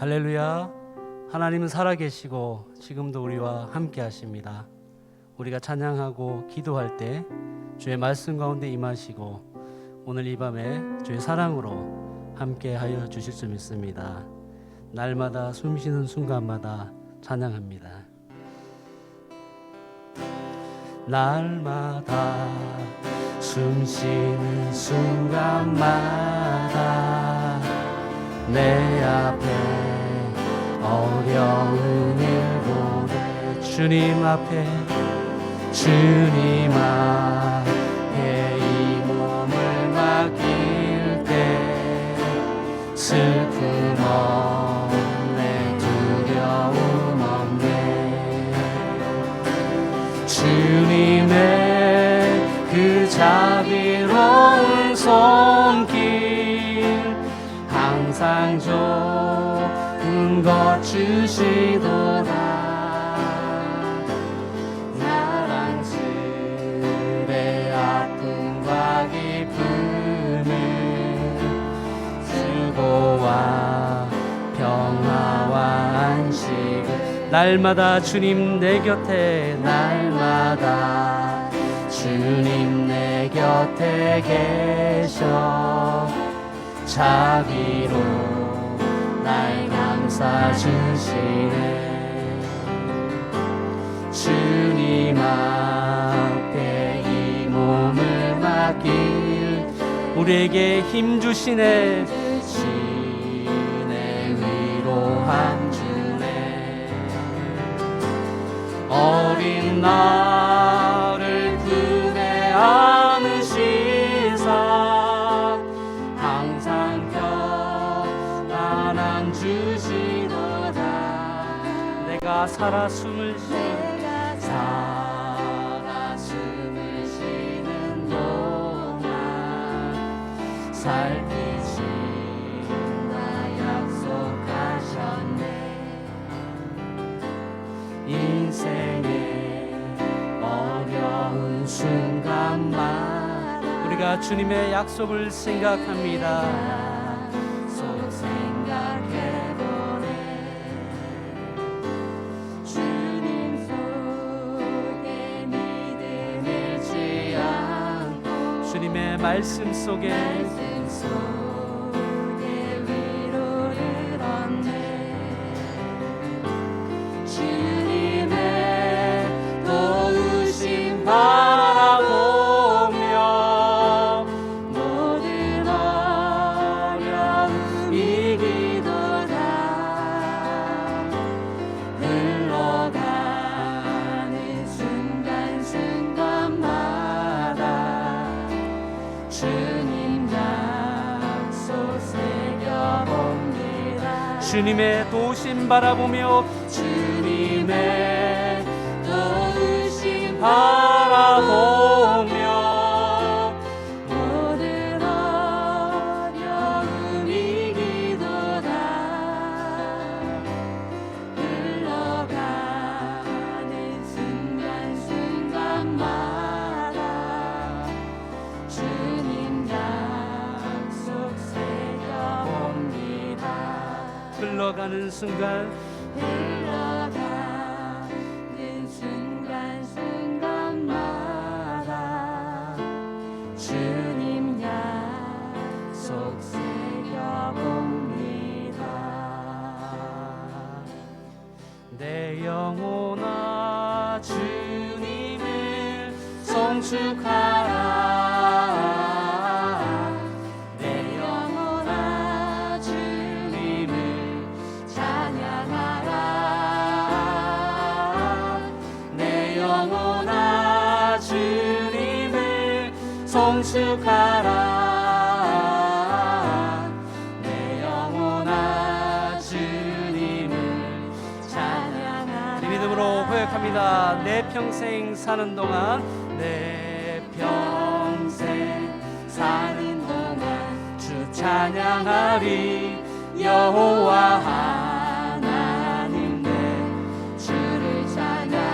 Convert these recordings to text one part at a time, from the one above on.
할렐루야. 하나님은 살아계시고 지금도 우리와 함께 하십니다. 우리가 찬양하고 기도할 때 주의 말씀 가운데 임하시고 오늘 이 밤에 주의 사랑으로 함께 하여 주실 줄 믿습니다. 날마다 숨쉬는 순간마다 찬양합니다. 날마다 숨쉬는 순간마다 내 앞에 어려운 일보다 주님 앞에 이 몸을 맡길 때 슬픔 없네 두려움 없네 주님의 그 자비로운 손길 항상 좋은 것 주시도다 사랑스레 아픔과 기쁨을 수고와 평화와 안식을 날마다 주님 내 곁에 날마다 주님 내 곁에 계셔 자비로 날 감싸주시네 주님 앞에 이 몸을 맡길 우리에게 힘주시네 위로함 주네 어린 나를 품에 안으시사 항상 평안함 주시도다 내가 살아 숨을 쉬는 동안 살피신다 약속하셨네 인생의 어려운 순간만 우리가 주님의 약속을 생각합니다 속 생각해보네 주님 속에 믿음 잃지 않고 주님의 말씀 속에 위로를 얻네 주님의 도우심 바라보며 모든 어려움 이기도다 흘러가는 순간순간마다 주님 약속 새겨봅니다 주님의 도우심 바라보며 주님의 도우심 바라보며 모든 어려움 이기도다 흘러가는 순간순간마다 주님 약속 새겨봅니다 흘러가는 순간마다 주님 약속 새겨봅니다 내 영혼아 주님을 송축하라 내 영혼아 주님을 찬양하라 내 영혼아 주님을 송축하라 내 영혼아 주님을 찬양하라 이 믿음으로 고백합니다 내 평생 사는 동안 내 평생 사는 동안 주 찬양하리 여호와 하나님 내 주를 찬양하리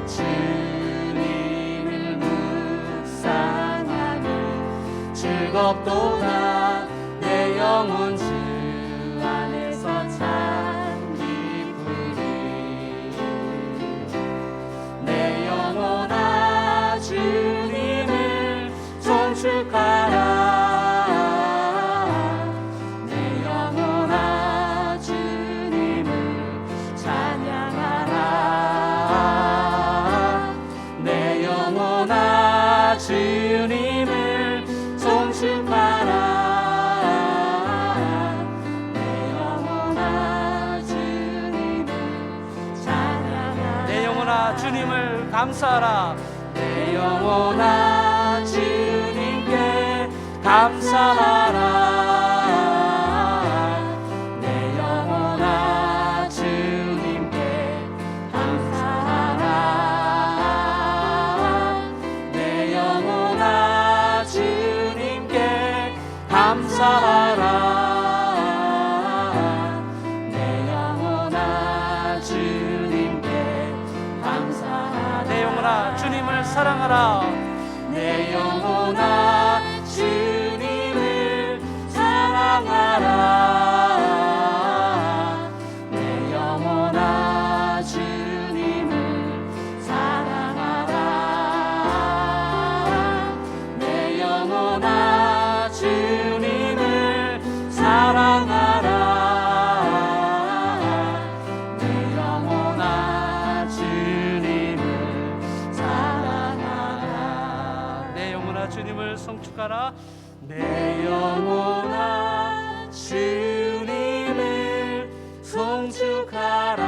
주님을 묵상하니 즐겁도다 내 영혼 주 안에서 참 기쁘리. 내 영혼아 주님을 송축하라. 내 영혼아 주님을 찬양하라. 내 영혼아 주님을 송축하라. 내 영혼아 주님을 찬양하라. 내 영혼아 주님을 감사하라. 내 영혼아 주님께 감사하라. 내 영혼아 주님께 감사하라. 내 영혼아 주님께 감사하라. 내 영혼아 주님께 감사하라. 내 영혼아 주님을 사랑하라. 내 영혼아 주님을 사랑하라. 내 영혼아 주님을 사랑하라. 내 영혼아 주님을 사랑하라. 내 영혼아 주님을 사랑하라. 내 영혼아 주님을 송축하라. 내 영혼아 주님을 송축하라.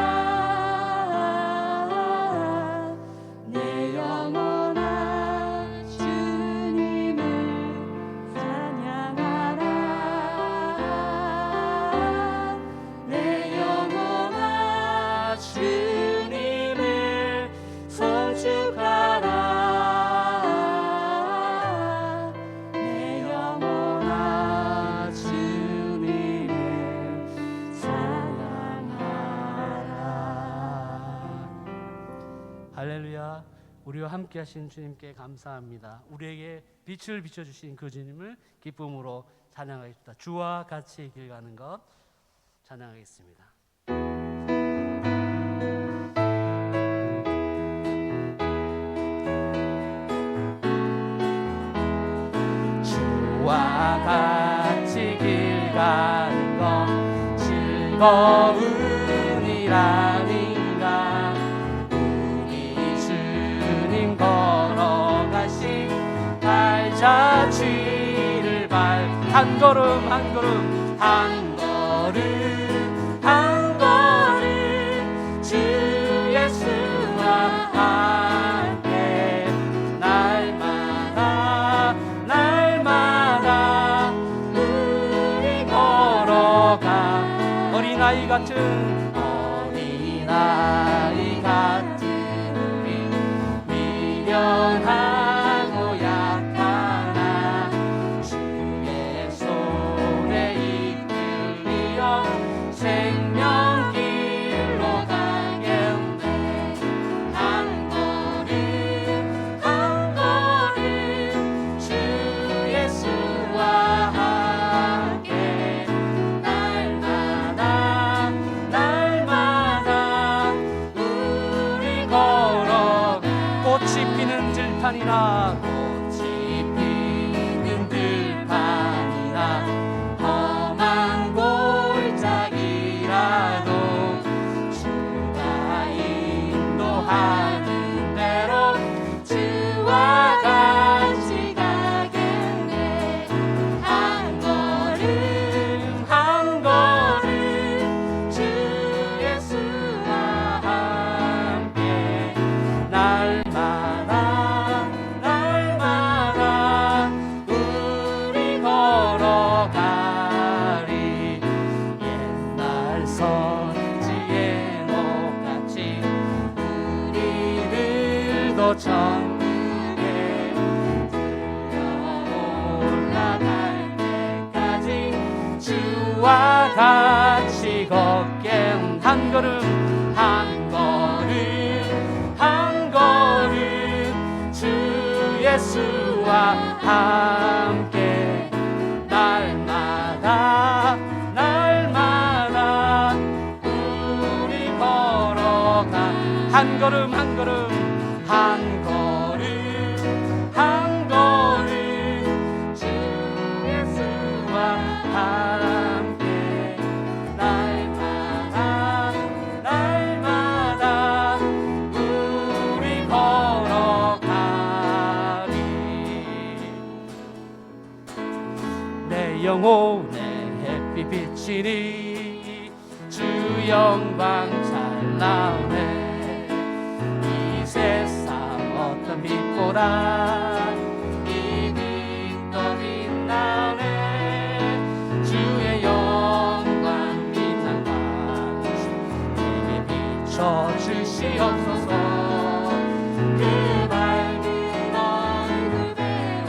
내 영혼아 주님을 찬양하라. 내 영혼아 주님을 송축하라. 내 영혼아 주님을 사랑하라. 할렐루야. 우리와 함께 하신 주님께 감사합니다. 우리에게 빛을 비춰주신 그 주님을 기쁨으로 찬양하겠습니다. 주와 같이 길 가는 것 찬양하겠습니다. 주와 같이 길 가는 것 즐거운이라니가. 우리 주님 걸어가신 발자취를 한 걸음 한 걸음 한 걸음 한 걸음 주 예수와 함께 날마다 날마다 우리 걸어가. 어린아이 같은 어린아이 같은 우리 미련하고 약하나 주의 손에 이끌리어 생명길로 가겠네. 한 걸음 한 걸음 주 예수와 함께 날마다 날마다 우리 걸어가. 꽃이 피는 들판이나 꽃이 피는 들판이나 험한 골짜기라도 주가 인도하는 대로 주와 같이 가겠네. 한 걸음 한 걸음 주 예수와 함께 날마다 날마다 우리 걸어가리. 옛날 선지의 녹같이 우리들도 천국에 올라갈 때까지 주와 같이 걷게. 한 걸음 한 걸음 한 걸음 주 예수와 함께 날마다 영혼의 햇빛 비치니 주 영광 잘 나오네. 이 세상 어떤 빛보다 이 빛 더 빛나네. 주의 영광 빛난 방식 내게 비춰주시옵소서. 그 밝은 얼굴 배워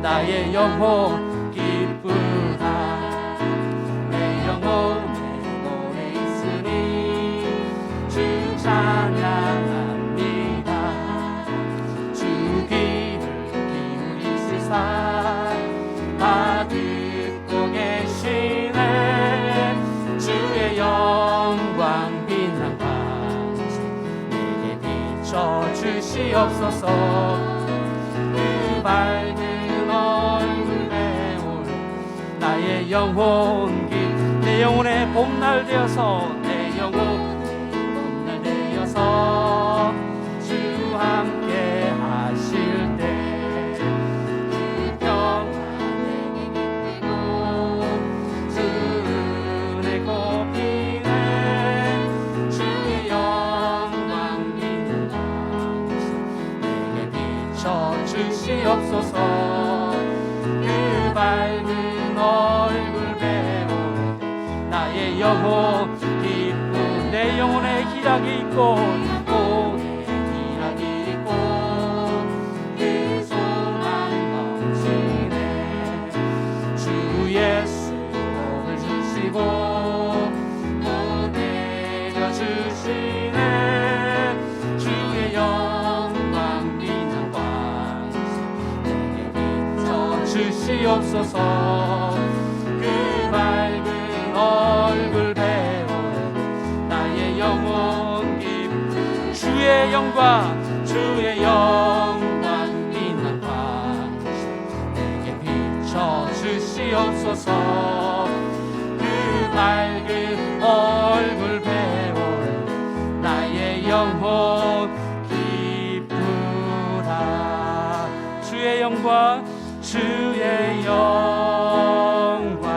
나의 영혼 다 듣고 계시네. 주의 영광 빛난 방식 내게 비춰주시옵소서. 그 밝은 얼굴 배울 나의 영혼 내 영혼의 봄날 되어서 내 영혼 봄날 되어서 주 함께 하실 때 주시옵소서. 그 밝은 얼굴 배울 나의 영혼 기쁨 내 영혼의 희락이 있고 내 희락이 있고 그 소망 넘치네. 주 예수 복을 주시고 또 내려주시네. 주의 주시옵소서. 그 밝은 얼굴 배울 나의 영혼 기쁨 주의 영광 빛난 방식 내게 비춰주시옵소서. 그 밝은 얼굴 배울 나의 영혼 기쁘다. 주의 영광 주의 영광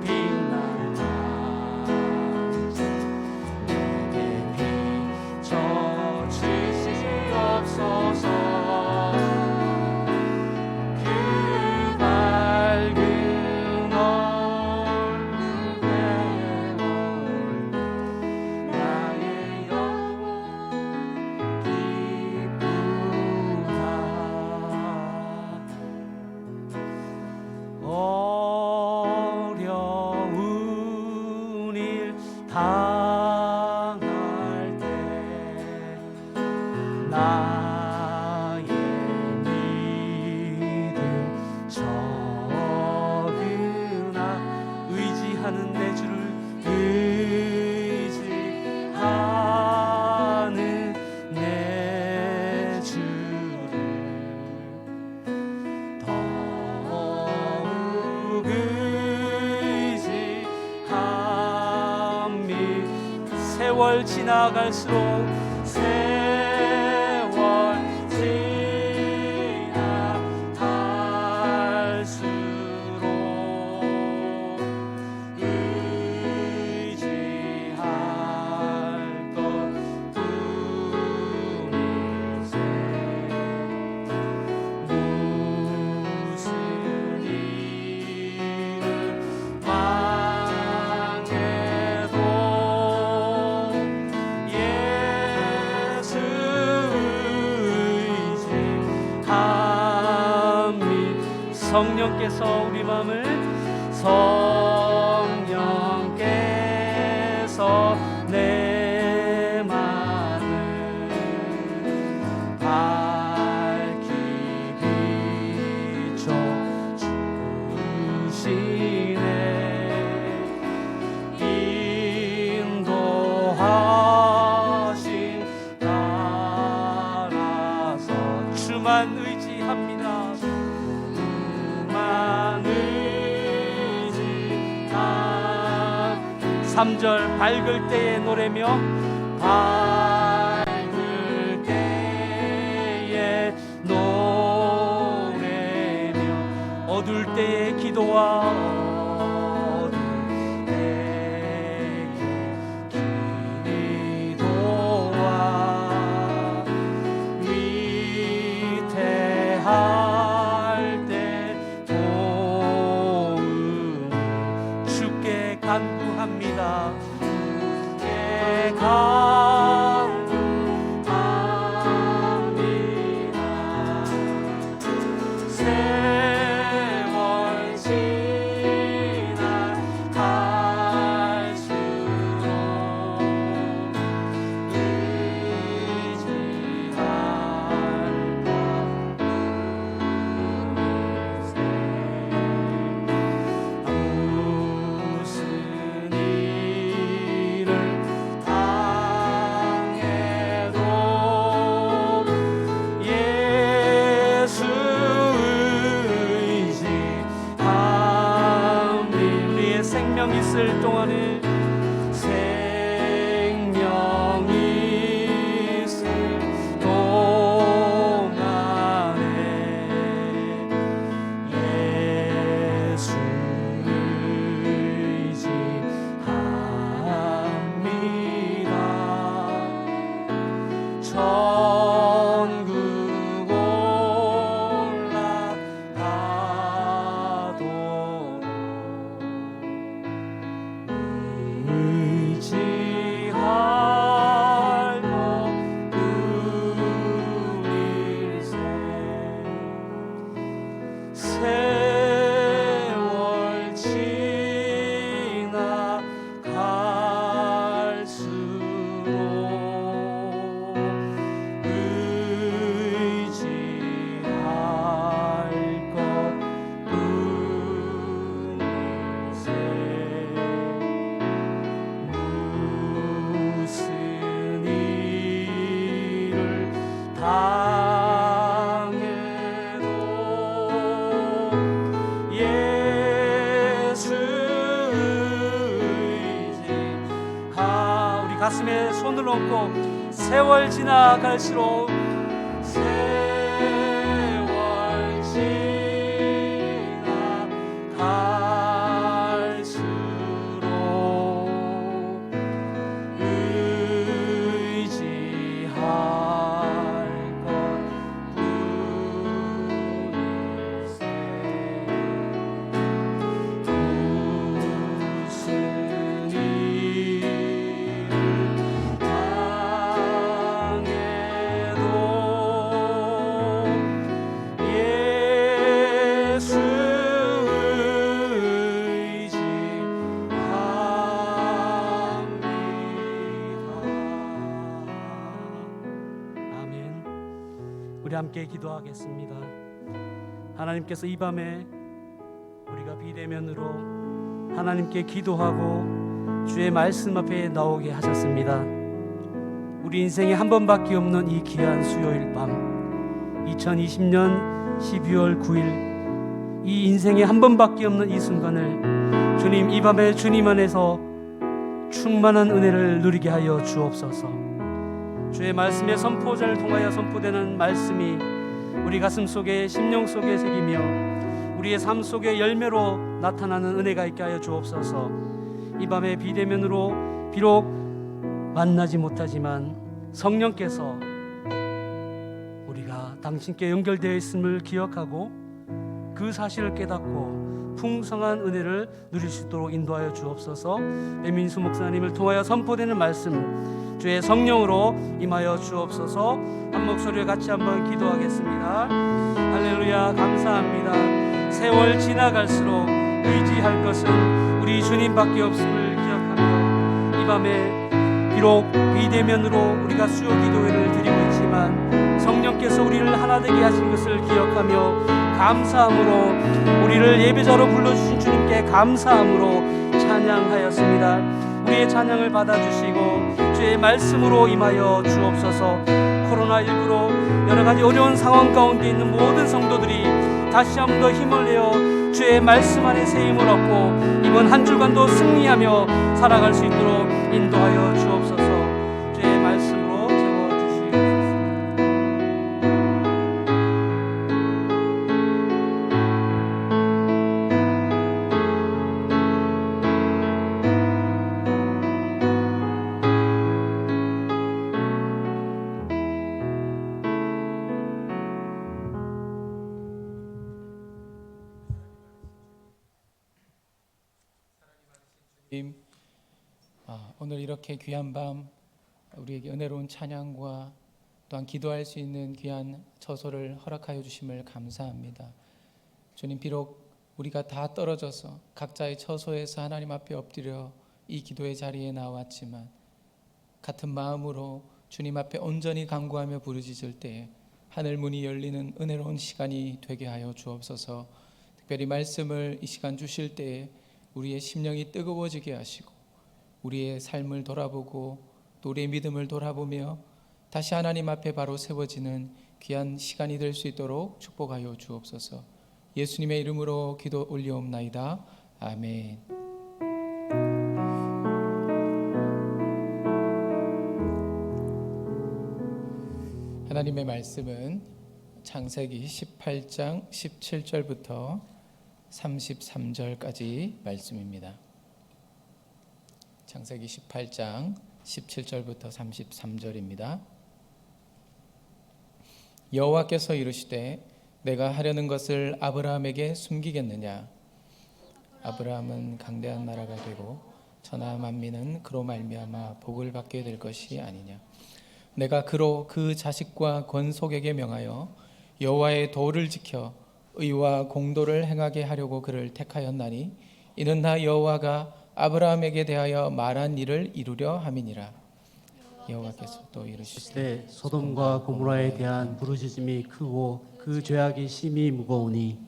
빛난 방식 내게 비춰주시옵소서. 그 밝은 얼굴 배울 나의 영혼 기쁘다. 어려운 일 당할 때 나의 믿음 적으나 의지하는 내 주를 의지하는 내 주를 세월 지나갈수록 의지할 것뿐일세. 무슨 일을 당해도 성령께서 우리 마음을 성령께서 내 마음을 밝히 비춰주시네. 인도하신 따라서 주만 의지합니다. 3절 밝을 때에 노래며 밝을 때에 노래며 어두울 때의 기도와 위태할 때 도움을 주께 간구합니다. 주께 간구합니다. 세월 지나갈수록 무슨 일을 당해도 예수 의지하니 우리의 생명 있을 동안에 생명 있을 동안에 예수 의지합니다. 천국 올라가도록 의지할 것 뿐일세. 세월 지나갈수록 의지할 것 뿐일세. 무슨 일을 당해도 예수 의지하 우리 가슴에 손을 얹고 세월 지나갈수록 세월 지나갈수록 의지할 것 뿐일세. 무슨 일을 당해도 예수 의지합니다. 아멘. 우리 함께 기도하겠습니다. 하나님께서 이 밤에 우리가 비대면으로 하나님께 기도하고 주의 말씀 앞에 나오게 하셨습니다. 우리 인생에 한 번밖에 없는 이 귀한 수요일 밤 2020년 12월 9일 이 인생에 한 번밖에 없는 이 순간을 주님 이 밤에 주님 안에서 충만한 은혜를 누리게 하여 주옵소서. 주의 말씀의 선포자를 통하여 선포되는 말씀이 우리 가슴 속에 심령 속에 새기며 우리의 삶 속에 열매로 나타나는 은혜가 있게 하여 주옵소서. 이 밤에 비대면으로 비록 만나지 못하지만 성령께서 우리가 당신께 연결되어 있음을 기억하고 그 사실을 깨닫고 풍성한 은혜를 누릴 수 있도록 인도하여 주옵소서. 배민수 목사님을 통하여 선포되는 말씀 주의 성령으로 임하여 주옵소서. 한 목소리로 같이 한번 기도하겠습니다. 할렐루야. 감사합니다. 세월 지나갈수록 의지할 것은 우리 주님밖에 없음을 기억하며 이 밤에 비록 비대면으로 우리가 수요 기도회를 드리고 있지만 성령께서 우리를 하나 되게 하신 것을 기억하며 감사함으로 우리를 예배자로 불러주신 주님께 감사함으로 찬양하였습니다. 우리의 찬양을 받아주시고 주의 말씀으로 임하여 주옵소서. 코로나19로 여러가지 어려운 상황 가운데 있는 모든 성도들이 다시 한 번 더 힘을 내어 주의 말씀 안에 새 힘을 얻고 이번 한 주간도 승리하며 살아갈 수 있도록 인도하여 주옵소서. 주의 말씀으로 채워주시옵소서. 오늘 이렇게 귀한 밤 우리에게 은혜로운 찬양과 또한 기도할 수 있는 귀한 처소를 허락하여 주심을 감사합니다. 주님, 비록 우리가 다 떨어져서 각자의 처소에서 하나님 앞에 엎드려 이 기도의 자리에 나왔지만 같은 마음으로 주님 앞에 온전히 간구하며 부르짖을 때에 하늘 문이 열리는 은혜로운 시간이 되게 하여 주옵소서. 특별히 말씀을 이 시간 주실 때에 우리의 심령이 뜨거워지게 하시고 우리의 삶을 돌아보고 또 우리의 믿음을 돌아보며 다시 하나님 앞에 바로 세워지는 귀한 시간이 될 수 있도록 축복하여 주옵소서. 예수님의 이름으로 기도 올리옵나이다. 아멘. 하나님의 말씀은 창세기 18장 17절부터 33절까지 말씀입니다. 창세기 18장 17절부터 33절입니다. 여호와께서 이르시되 내가 하려는 것을 아브라함에게 숨기겠느냐? 아브라함은 강대한 나라가 되고 천하 만민은 그로 말미암아 복을 받게 될 것이 아니냐? 내가 그로 그 자식과 권속에게 명하여 여호와의 도를 지켜 의와 공도를 행하게 하려고 그를 택하였나니 이는 나 여호와가 아브라함에게 대하여 말한 일을 이루려 함이니라. 여호와께서 또 이르시되 소돔과 고모라에 대한 부르짖음이 크고 그 죄악이 심히 무거우니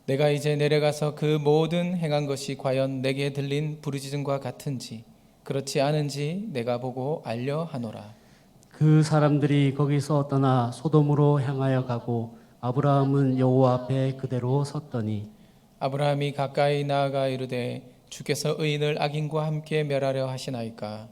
내가 이제 내려가서 그 모든 행한 것이 과연 내게 들린 부르짖음과 같은지 그렇지 않은지 내가 보고 알려 하노라. 그 사람들이 거기서 떠나 소돔으로 향하여 가고 아브라함은 여호와 앞에 그대로 섰더니 아브라함이 가까이 나아가 이르되 주께서 의인을 악인과 함께 멸하려 하시나이까?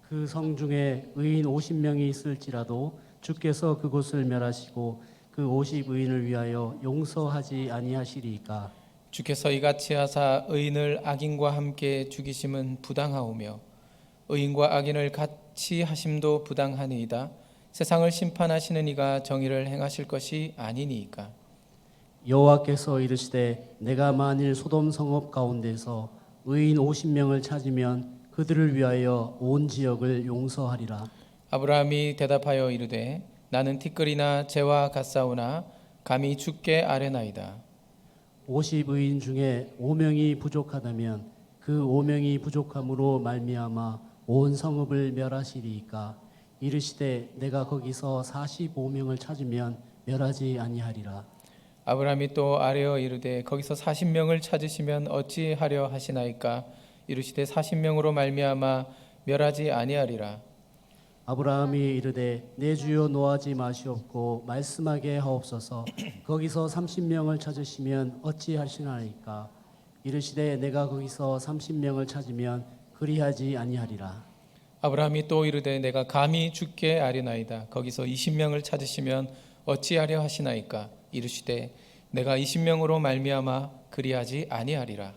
그 성 중에 의인 50명이 있을지라도 주께서 그곳을 멸하시고 그 50의인을 위하여 용서하지 아니하시리이까? 주께서 이같이 하사 의인을 악인과 함께 죽이심은 부당하오며 의인과 악인을 같이 하심도 부당하니이다. 세상을 심판하시는 이가 정의를 행하실 것이 아니니이까? 여호와께서 이르시되 내가 만일 소돔 성읍 가운데서 의인 50명을 찾으면 그들을 위하여 온 지역을 용서하리라. 아브라함이 대답하여 이르되 나는 티끌이나 재와 같사오나 감히 주께 아뢰나이다. 50의인 중에 5명이 부족하다면 그 5명이 부족함으로 말미암아 온 성읍을 멸하시리이까? 이르시되 내가 거기서 45명을 찾으면 멸하지 아니하리라. 아브라함이 또 아뢰어 이르되 거기서 40명을 찾으시면 어찌하려 하시나이까? 이르시되 40명으로 말미암아 멸하지 아니하리라. 아브라함이 이르되 내 주여 노하지 마시옵고 말씀하게 하옵소서. 거기서 30명을 찾으시면 어찌하시나이까? 이르시되 내가 거기서 30명을 찾으면 그리하지 아니하리라. 아브라함이 또 이르되 내가 감히 주께 아뢰나이다. 거기서 20명을 찾으시면 어찌하려 하시나이까? 이르시되 내가 20명으로 말미암아 그리하지 아니하리라.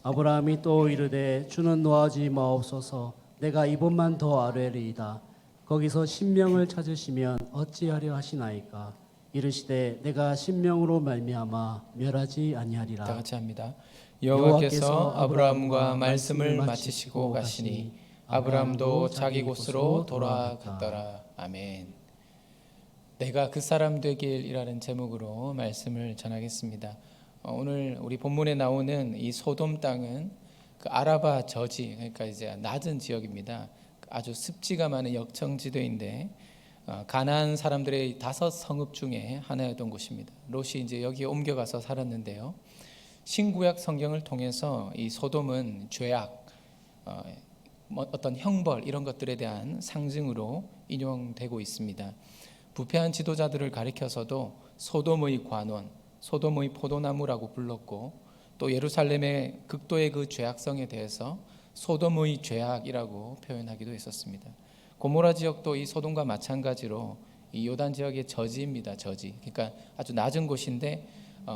아브라함이 또 이르되 주는 노하지 마옵소서. 내가 이번만 더 아뢰리이다. 거기서 10명을 찾으시면 어찌하려 하시나이까? 이르시되 내가 10명으로 말미암아 멸하지 아니하리라. 다 같이 합니다. 여호와께서 아브라함과 말씀을 마치시고 가시니 아브라함도 자기 곳으로 돌아갔더라. 아멘. 내가 그 사람 되길이라는 제목으로 말씀을 전하겠습니다. 오늘 우리 본문에 나오는 이 소돔 땅은 그 아라바 저지, 그러니까 이제 낮은 지역입니다. 아주 습지가 많은 역청지대인데 가나안 사람들의 5 성읍 중에 하나였던 곳입니다. 롯이 이제 여기에 옮겨가서 살았는데요. 신구약 성경을 통해서 이 소돔은 죄악, 어떤 형벌 이런 것들에 대한 상징으로 인용되고 있습니다. 부패한 지도자들을 가리켜서도 소돔의 관원, 소돔의 포도나무라고 불렀고 또 예루살렘의 극도의 그 죄악성에 대해서 소돔의 죄악이라고 표현하기도 했었습니다. 고모라 지역도 이 소돔과 마찬가지로 이 요단 지역의 저지입니다. 저지. 그러니까 아주 낮은 곳인데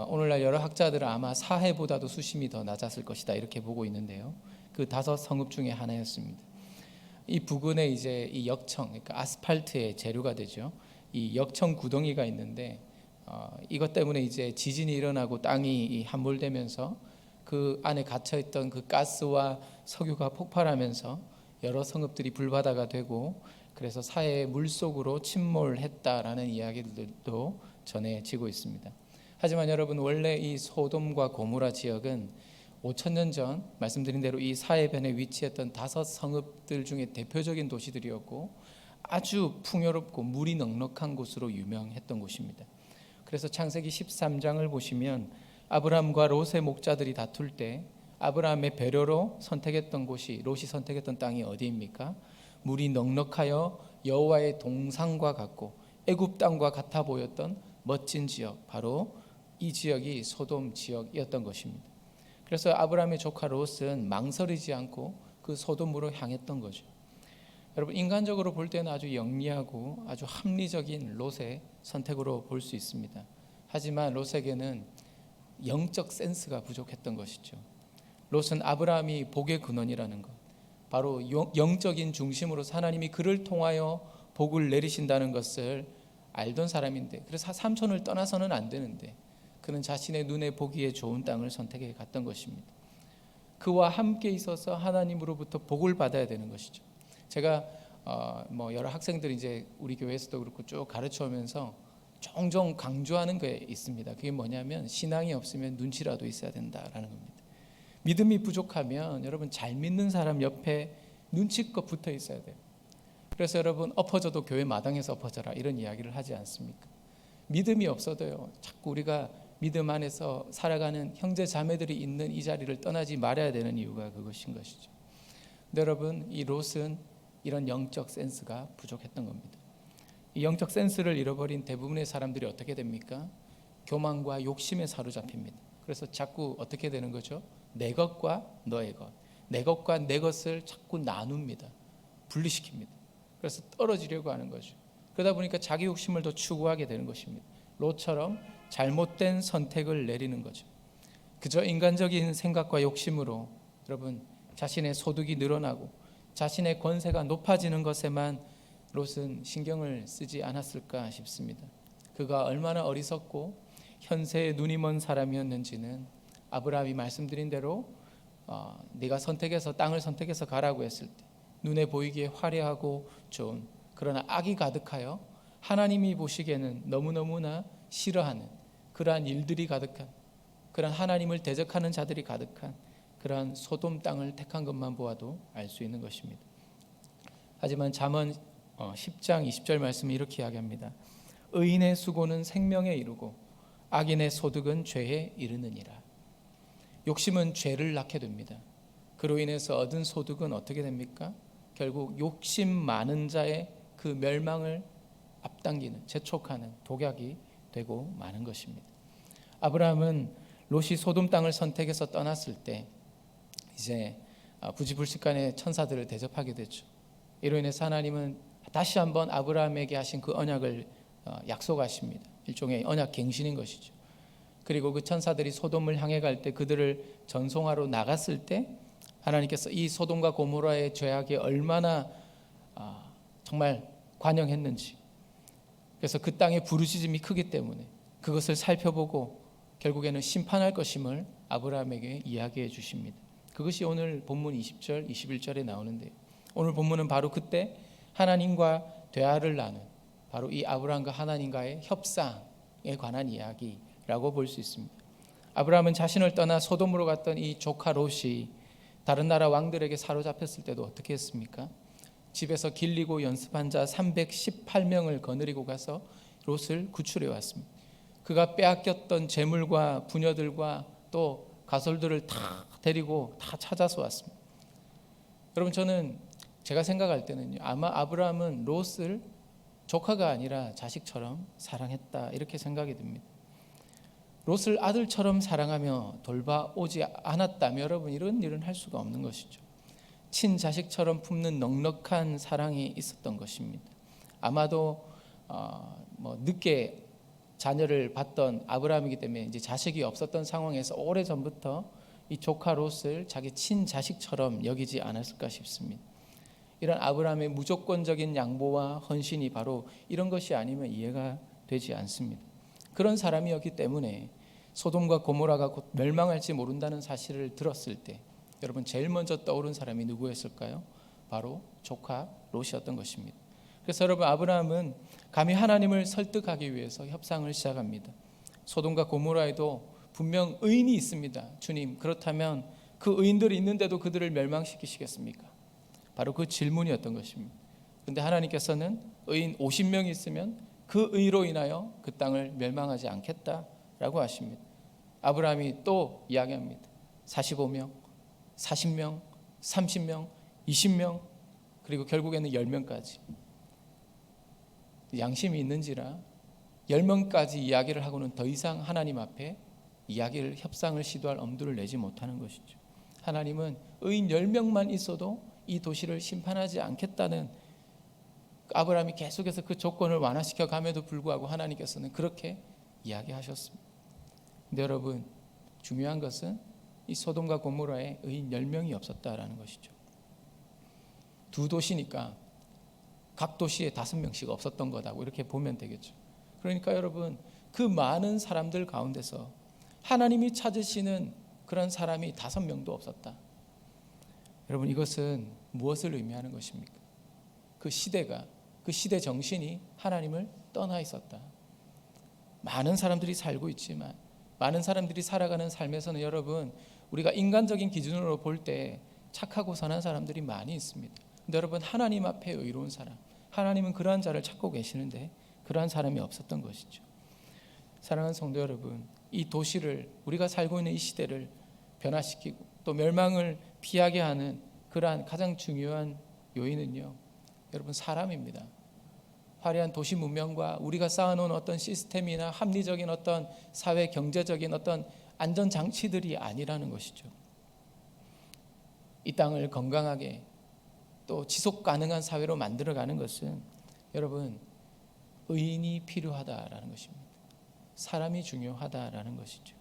오늘날 여러 학자들은 아마 사해보다도 수심이 더 낮았을 것이다 이렇게 보고 있는데요. 그 5 성읍 중에 하나였습니다. 이 부근에 이제 이 역청, 그러니까 아스팔트의 재료가 되죠. 이 역청 구덩이가 있는데 이것 때문에 이제 지진이 일어나고 땅이 함몰되면서 그 안에 갇혀있던 그 가스와 석유가 폭발하면서 여러 성읍들이 불바다가 되고 그래서 사해의 물속으로 침몰했다라는 이야기들도 전해지고 있습니다. 하지만 여러분, 원래 이 소돔과 고모라 지역은 5,000년 전 말씀드린 대로 이 사해변에 위치했던 5 성읍들 중에 대표적인 도시들이었고 아주 풍요롭고 물이 넉넉한 곳으로 유명했던 곳입니다. 그래서 창세기 13장을 보시면 아브라함과 롯의 목자들이 다툴 때 아브라함의 배려로 선택했던 곳이, 롯이 선택했던 땅이 어디입니까? 물이 넉넉하여 여호와의 동산과 같고 애굽 땅과 같아 보였던 멋진 지역, 바로 이 지역이 소돔 지역이었던 것입니다. 그래서 아브라함의 조카 롯은 망설이지 않고 그 소돔으로 향했던 거죠. 여러분, 인간적으로 볼 때는 아주 영리하고 아주 합리적인 롯의 선택으로 볼 수 있습니다. 하지만 롯에게는 영적 센스가 부족했던 것이죠. 롯은 아브라함이 복의 근원이라는 것, 바로 영적인 중심으로 하나님이 그를 통하여 복을 내리신다는 것을 알던 사람인데, 그래서 삼촌을 떠나서는 안 되는데 그는 자신의 눈에 보기에 좋은 땅을 선택해 갔던 것입니다. 그와 함께 있어서 하나님으로부터 복을 받아야 되는 것이죠. 제가 여러 학생들이 이제 우리 교회에서도 그렇고 쭉 가르쳐 오면서 종종 강조하는 게 있습니다. 그게 뭐냐면 신앙이 없으면 눈치라도 있어야 된다라는 겁니다. 믿음이 부족하면 여러분, 잘 믿는 사람 옆에 눈치껏 붙어 있어야 돼요. 그래서 여러분, 엎어져도 교회 마당에서 엎어져라 이런 이야기를 하지 않습니까? 믿음이 없어도요, 자꾸 우리가 믿음 안에서 살아가는 형제 자매들이 있는 이 자리를 떠나지 말아야 되는 이유가 그것인 것이죠. 근데 여러분, 이 롯은 이런 영적 센스가 부족했던 겁니다. 이 영적 센스를 잃어버린 대부분의 사람들이 어떻게 됩니까? 교만과 욕심에 사로잡힙니다. 그래서 자꾸 어떻게 되는 거죠? 내 것과 너의 것, 내 것과 내 것을 자꾸 나눕니다. 분리시킵니다. 그래서 떨어지려고 하는 거죠. 그러다 보니까 자기 욕심을 더 추구하게 되는 것입니다. 롯처럼 잘못된 선택을 내리는 거죠. 그저 인간적인 생각과 욕심으로 여러분, 자신의 소득이 늘어나고 자신의 권세가 높아지는 것에만 롯은 신경을 쓰지 않았을까 싶습니다. 그가 얼마나 어리석고 현세에 눈이 먼 사람이었는지는 아브라함이 말씀드린 대로 네가 선택해서 땅을 선택해서 가라고 했을 때 눈에 보이기에 화려하고 좋은, 그러나 악이 가득하여 하나님이 보시기에는 너무너무나 싫어하는 그러한 일들이 가득한, 그러한 하나님을 대적하는 자들이 가득한 그러한 소돔 땅을 택한 것만 보아도 알 수 있는 것입니다. 하지만 잠언 10장 20절 말씀이 이렇게 이야기합니다. 의인의 수고는 생명에 이르고 악인의 소득은 죄에 이르느니라. 욕심은 죄를 낳게 됩니다. 그로 인해서 얻은 소득은 어떻게 됩니까? 결국 욕심 많은 자의 그 멸망을 앞당기는, 재촉하는 독약이 되고 마는 것입니다. 아브라함은 롯이 소돔 땅을 선택해서 떠났을 때 이제 부지불식간의 천사들을 대접하게 되죠. 이로 인해서 하나님은 다시 한번 아브라함에게 하신 그 언약을 약속하십니다. 일종의 언약 갱신인 것이죠. 그리고 그 천사들이 소돔을 향해 갈 때 그들을 전송하러 나갔을 때 하나님께서 이 소돔과 고모라의 죄악이 얼마나 정말 관영했는지, 그래서 그 땅의 부르짖음이 크기 때문에 그것을 살펴보고 결국에는 심판할 것임을 아브라함에게 이야기해 주십니다. 그것이 오늘 본문 20절 21절에 나오는데요, 오늘 본문은 바로 그때 하나님과 대화를 나눈, 바로 이 아브라함과 하나님과의 협상에 관한 이야기라고 볼 수 있습니다. 아브라함은 자신을 떠나 소돔으로 갔던 이 조카 롯이 다른 나라 왕들에게 사로잡혔을 때도 어떻게 했습니까? 집에서 길리고 연습한 자 318명을 거느리고 가서 롯을 구출해 왔습니다. 그가 빼앗겼던 재물과 부녀들과 또 가솔들을 다 데리고 다 찾아서 왔습니다. 여러분, 저는 제가 생각할 때는요, 아마 아브라함은 롯을 조카가 아니라 자식처럼 사랑했다, 이렇게 생각이 듭니다. 롯을 아들처럼 사랑하며 돌봐오지 않았다면 여러분, 이런 일은 할 수가 없는 것이죠. 친자식처럼 품는 넉넉한 사랑이 있었던 것입니다. 아마도 늦게 자녀를 받던 아브라함이기 때문에 이제 자식이 없었던 상황에서 오래전부터 이 조카 롯을 자기 친자식처럼 여기지 않았을까 싶습니다. 이런 아브라함의 무조건적인 양보와 헌신이 바로 이런 것이 아니면 이해가 되지 않습니다. 그런 사람이었기 때문에 소돔과 고모라가 곧 멸망할지 모른다는 사실을 들었을 때 여러분 제일 먼저 떠오른 사람이 누구였을까요? 바로 조카 롯이었던 것입니다. 그래서 여러분 아브라함은 감히 하나님을 설득하기 위해서 협상을 시작합니다. 소돔과 고모라에도 분명 의인이 있습니다. 주님, 그렇다면 그 의인들이 있는데도 그들을 멸망시키시겠습니까? 바로 그 질문이었던 것입니다. 그런데 하나님께서는 의인 50명이 있으면 그 의로 인하여 그 땅을 멸망하지 않겠다라고 하십니다. 아브라함이 또 이야기합니다. 45명, 40명, 30명, 20명, 그리고 결국에는 10명까지. 양심이 있는지라 10명까지 이야기를 하고는 더 이상 하나님 앞에 이야기를 협상을 시도할 엄두를 내지 못하는 것이죠. 하나님은 의인 10명만 있어도 이 도시를 심판하지 않겠다는 아브라함이 계속해서 그 조건을 완화시켜 감에도 불구하고 하나님께서는 그렇게 이야기하셨습니다. 근데 여러분 중요한 것은 이 소돔과 고모라에 의인 10명이 없었다라는 것이죠. 두 도시니까 각 도시에 5명씩 없었던 거다고 이렇게 보면 되겠죠. 그러니까 여러분 그 많은 사람들 가운데서 하나님이 찾으시는 그런 사람이 5명도 없었다. 여러분 이것은 무엇을 의미하는 것입니까? 그 시대가, 그 시대 정신이 하나님을 떠나 있었다. 많은 사람들이 살고 있지만 많은 사람들이 살아가는 삶에서는 여러분 우리가 인간적인 기준으로 볼 때 착하고 선한 사람들이 많이 있습니다. 근데 여러분 하나님 앞에 의로운 사람, 하나님은 그러한 자를 찾고 계시는데 그러한 사람이 없었던 것이죠. 사랑하는 성도 여러분, 이 도시를 우리가 살고 있는 이 시대를 변화시키고 또 멸망을 피하게 하는 그러한 가장 중요한 요인은요, 여러분 사람입니다. 화려한 도시 문명과 우리가 쌓아놓은 어떤 시스템이나 합리적인 어떤 사회 경제적인 어떤 안전 장치들이 아니라는 것이죠. 이 땅을 건강하게 또 지속 가능한 사회로 만들어가는 것은 여러분 의인이 필요하다라는 것입니다. 사람이 중요하다라는 것이죠.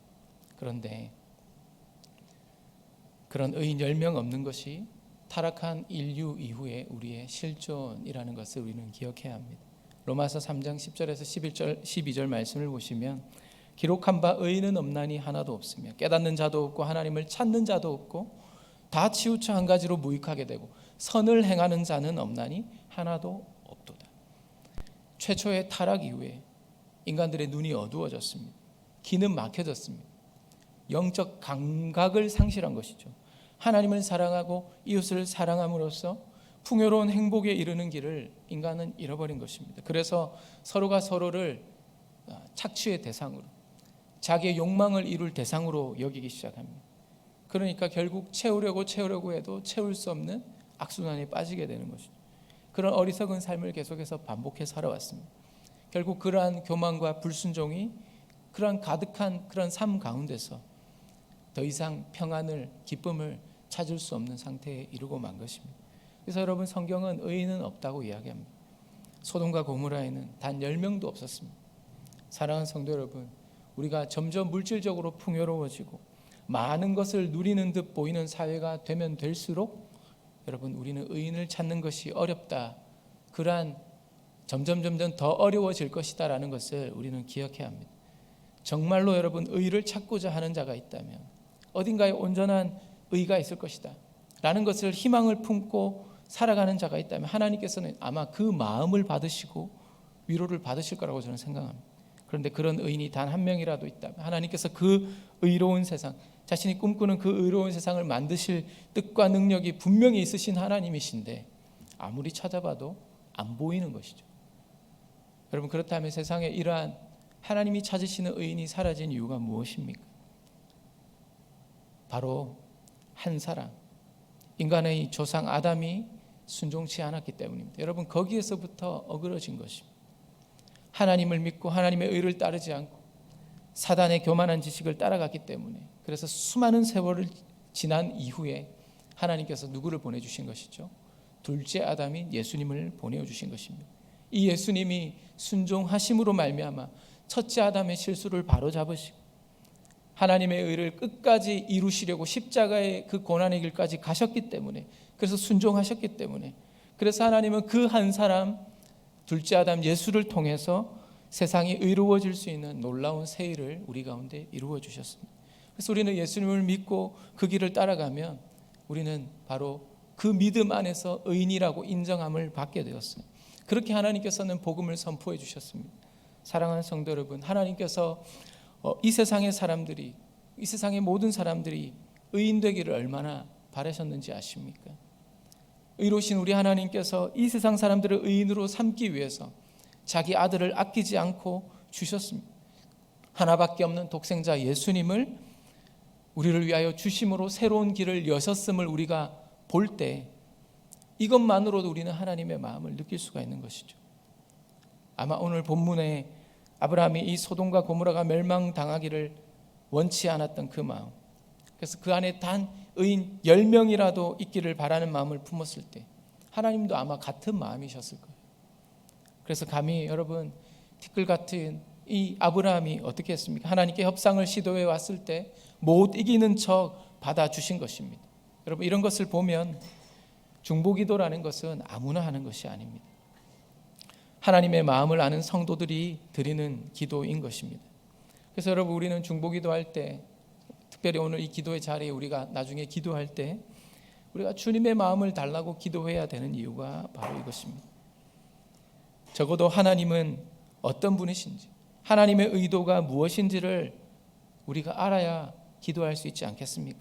그런데 그런 의인 10명 없는 것이 타락한 인류 이후에 우리의 실존이라는 것을 우리는 기억해야 합니다. 로마서 3장 10절에서 12절 말씀을 보시면 기록한 바 의인은 없나니 하나도 없으며 깨닫는 자도 없고 하나님을 찾는 자도 없고 다 치우쳐 한 가지로 무익하게 되고 선을 행하는 자는 없나니 하나도 없도다. 최초의 타락 이후에 인간들의 눈이 어두워졌습니다. 귀는 막혀졌습니다. 영적 감각을 상실한 것이죠. 하나님을 사랑하고 이웃을 사랑함으로써 풍요로운 행복에 이르는 길을 인간은 잃어버린 것입니다. 그래서 서로가 서로를 착취의 대상으로, 자기의 욕망을 이룰 대상으로 여기기 시작합니다. 그러니까 결국 채우려고 해도 채울 수 없는 악순환에 빠지게 되는 것이죠. 그런 어리석은 삶을 계속해서 반복해 살아왔습니다. 결국 그러한 교만과 불순종이 그러한 가득한 그런 삶 가운데서 더 이상 평안을, 기쁨을 찾을 수 없는 상태에 이르고 만 것입니다. 그래서 여러분 성경은 의인은 없다고 이야기합니다. 소돔과 고모라에는 단 10명도 없었습니다. 사랑하는 성도 여러분, 우리가 점점 물질적으로 풍요로워지고 많은 것을 누리는 듯 보이는 사회가 되면 될수록 여러분 우리는 의인을 찾는 것이 어렵다. 그러한 점점 더 어려워질 것이다라는 것을 우리는 기억해야 합니다. 정말로 여러분 의를 찾고자 하는 자가 있다면 어딘가에 온전한 의가 있을 것이다 라는 것을 희망을 품고 살아가는 자가 있다면 하나님께서는 아마 그 마음을 받으시고 위로를 받으실 거라고 저는 생각합니다. 그런데 그런 의인이 단 한 명이라도 있다면 하나님께서 그 의로운 세상, 자신이 꿈꾸는 그 의로운 세상을 만드실 뜻과 능력이 분명히 있으신 하나님이신데 아무리 찾아봐도 안 보이는 것이죠. 여러분 그렇다면 세상에 이러한 하나님이 찾으시는 의인이 사라진 이유가 무엇입니까? 바로 한 사람, 인간의 조상 아담이 순종치 않았기 때문입니다. 여러분 거기에서부터 어그러진 것입니다. 하나님을 믿고 하나님의 의를 따르지 않고 사단의 교만한 지식을 따라갔기 때문에, 그래서 수많은 세월을 지난 이후에 하나님께서 누구를 보내주신 것이죠? 둘째 아담인 예수님을 보내주신 것입니다. 이 예수님이 순종하심으로 말미암아 첫째 아담의 실수를 바로잡으시고 하나님의 의를 끝까지 이루시려고 십자가의 그 고난의 길까지 가셨기 때문에, 그래서 순종하셨기 때문에, 그래서 하나님은 그 한 사람 둘째 아담 예수를 통해서 세상이 의로워질 수 있는 놀라운 새 일을 우리 가운데 이루어 주셨습니다. 그래서 우리는 예수님을 믿고 그 길을 따라가면 우리는 바로 그 믿음 안에서 의인이라고 인정함을 받게 되었어요. 그렇게 하나님께서는 복음을 선포해 주셨습니다. 사랑하는 성도 여러분, 하나님께서 이 세상의 사람들이, 이 세상의 모든 사람들이 의인 되기를 얼마나 바라셨는지 아십니까? 의로우신 우리 하나님께서 이 세상 사람들을 의인으로 삼기 위해서 자기 아들을 아끼지 않고 주셨습니다. 하나밖에 없는 독생자 예수님을 우리를 위하여 주심으로 새로운 길을 여셨음을 우리가 볼 때 이것만으로도 우리는 하나님의 마음을 느낄 수가 있는 것이죠. 아마 오늘 본문에 아브라함이 이 소돔과 고모라가 멸망당하기를 원치 않았던 그 마음, 그래서 그 안에 단 의인 10명이라도 있기를 바라는 마음을 품었을 때 하나님도 아마 같은 마음이셨을 거예요. 그래서 감히 여러분 티끌 같은 이 아브라함이 어떻게 했습니까? 하나님께 협상을 시도해 왔을 때 못 이기는 척 받아주신 것입니다. 여러분 이런 것을 보면 중보기도라는 것은 아무나 하는 것이 아닙니다. 하나님의 마음을 아는 성도들이 드리는 기도인 것입니다. 그래서 여러분 우리는 중보기도할 때, 특별히 오늘 이 기도의 자리에 우리가 나중에 기도할 때 우리가 주님의 마음을 달라고 기도해야 되는 이유가 바로 이것입니다. 적어도 하나님은 어떤 분이신지, 하나님의 의도가 무엇인지를 우리가 알아야 기도할 수 있지 않겠습니까?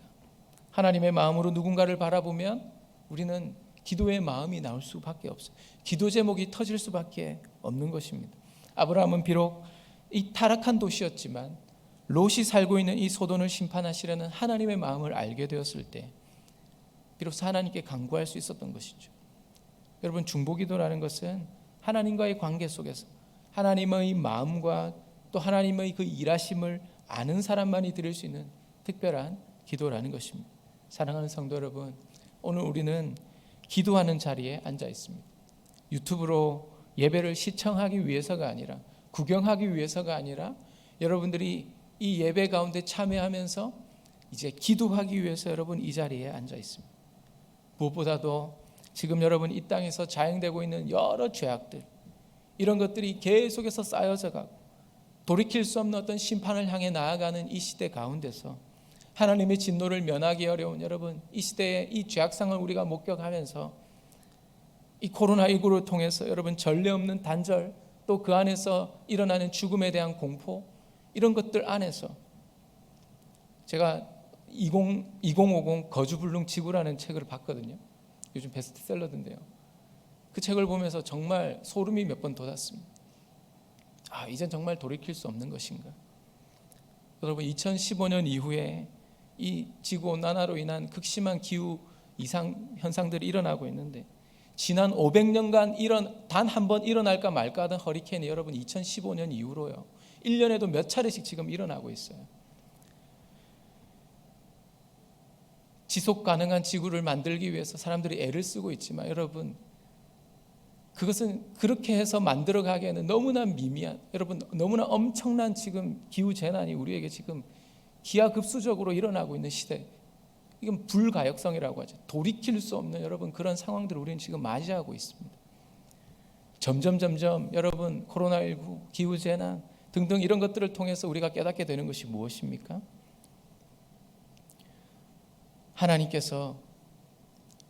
하나님의 마음으로 누군가를 바라보면 우리는 기도의 마음이 나올 수밖에 없어요. 기도 제목이 터질 수밖에 없는 것입니다. 아브라함은 비록 이 타락한 도시였지만 롯이 살고 있는 이 소돔을 심판하시려는 하나님의 마음을 알게 되었을 때 비로소 하나님께 간구할 수 있었던 것이죠. 여러분 중보기도라는 것은 하나님과의 관계 속에서 하나님의 마음과 또 하나님의 그 일하심을 아는 사람만이 드릴 수 있는 특별한 기도라는 것입니다. 사랑하는 성도 여러분, 오늘 우리는 기도하는 자리에 앉아 있습니다. 유튜브로 예배를 시청하기 위해서가 아니라, 구경하기 위해서가 아니라 여러분들이 이 예배 가운데 참여하면서 이제 기도하기 위해서 여러분 이 자리에 앉아 있습니다. 무엇보다도 지금 여러분 이 땅에서 자행되고 있는 여러 죄악들, 이런 것들이 계속해서 쌓여져 가고 돌이킬 수 없는 어떤 심판을 향해 나아가는 이 시대 가운데서 하나님의 진노를 면하기 어려운 여러분 이 시대의 이 죄악상을 우리가 목격하면서 이 코로나19를 통해서 여러분 전례 없는 단절, 또 그 안에서 일어나는 죽음에 대한 공포, 이런 것들 안에서 제가 2050 거주불능 지구라는 책을 봤거든요. 요즘 베스트셀러인데요. 그 책을 보면서 정말 소름이 몇 번 돋았습니다. 이젠 정말 돌이킬 수 없는 것인가? 여러분 2015년 이후에 이 지구온난화로 인한 극심한 기후 이상 현상들이 일어나고 있는데 지난 500년간 단 한 번 일어날까 말까 하던 허리케인이 여러분 2015년 이후로요 1년에도 몇 차례씩 지금 일어나고 있어요. 지속 가능한 지구를 만들기 위해서 사람들이 애를 쓰고 있지만 여러분 그것은 그렇게 해서 만들어가기에는 너무나 미미한, 여러분 너무나 엄청난 지금 기후 재난이 우리에게 지금 기하급수적으로 일어나고 있는 시대, 이건 불가역성이라고 하죠. 돌이킬 수 없는 여러분 그런 상황들을 우리는 지금 맞이하고 있습니다. 점점 여러분 코로나19, 기후재난 등등 이런 것들을 통해서 우리가 깨닫게 되는 것이 무엇입니까? 하나님께서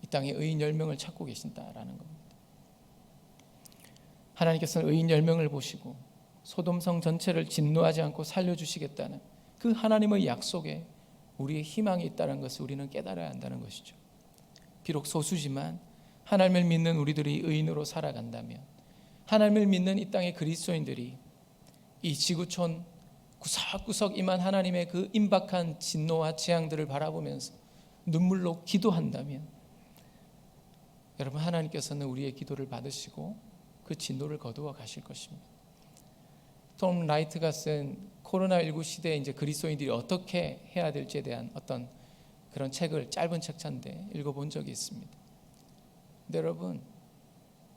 이 땅에 의인 10명을 찾고 계신다라는 겁니다. 하나님께서는 의인 10명을 보시고 소돔성 전체를 진노하지 않고 살려주시겠다는 그 하나님의 약속에 우리의 희망이 있다는 것을 우리는 깨달아야 한다는 것이죠. 비록 소수지만 하나님을 믿는 우리들이 의인으로 살아간다면, 하나님을 믿는 이 땅의 그리스도인들이 이 지구촌 구석구석 임한 하나님의 그 임박한 진노와 재앙들을 바라보면서 눈물로 기도한다면 여러분 하나님께서는 우리의 기도를 받으시고 그 진노를 거두어 가실 것입니다. 톰 라이트가 쓴 코로나19 시대에 이제 그리스도인들이 어떻게 해야 될지에 대한 어떤 그런 책을 짧은 책자인데 읽어본 적이 있습니다. 근데 여러분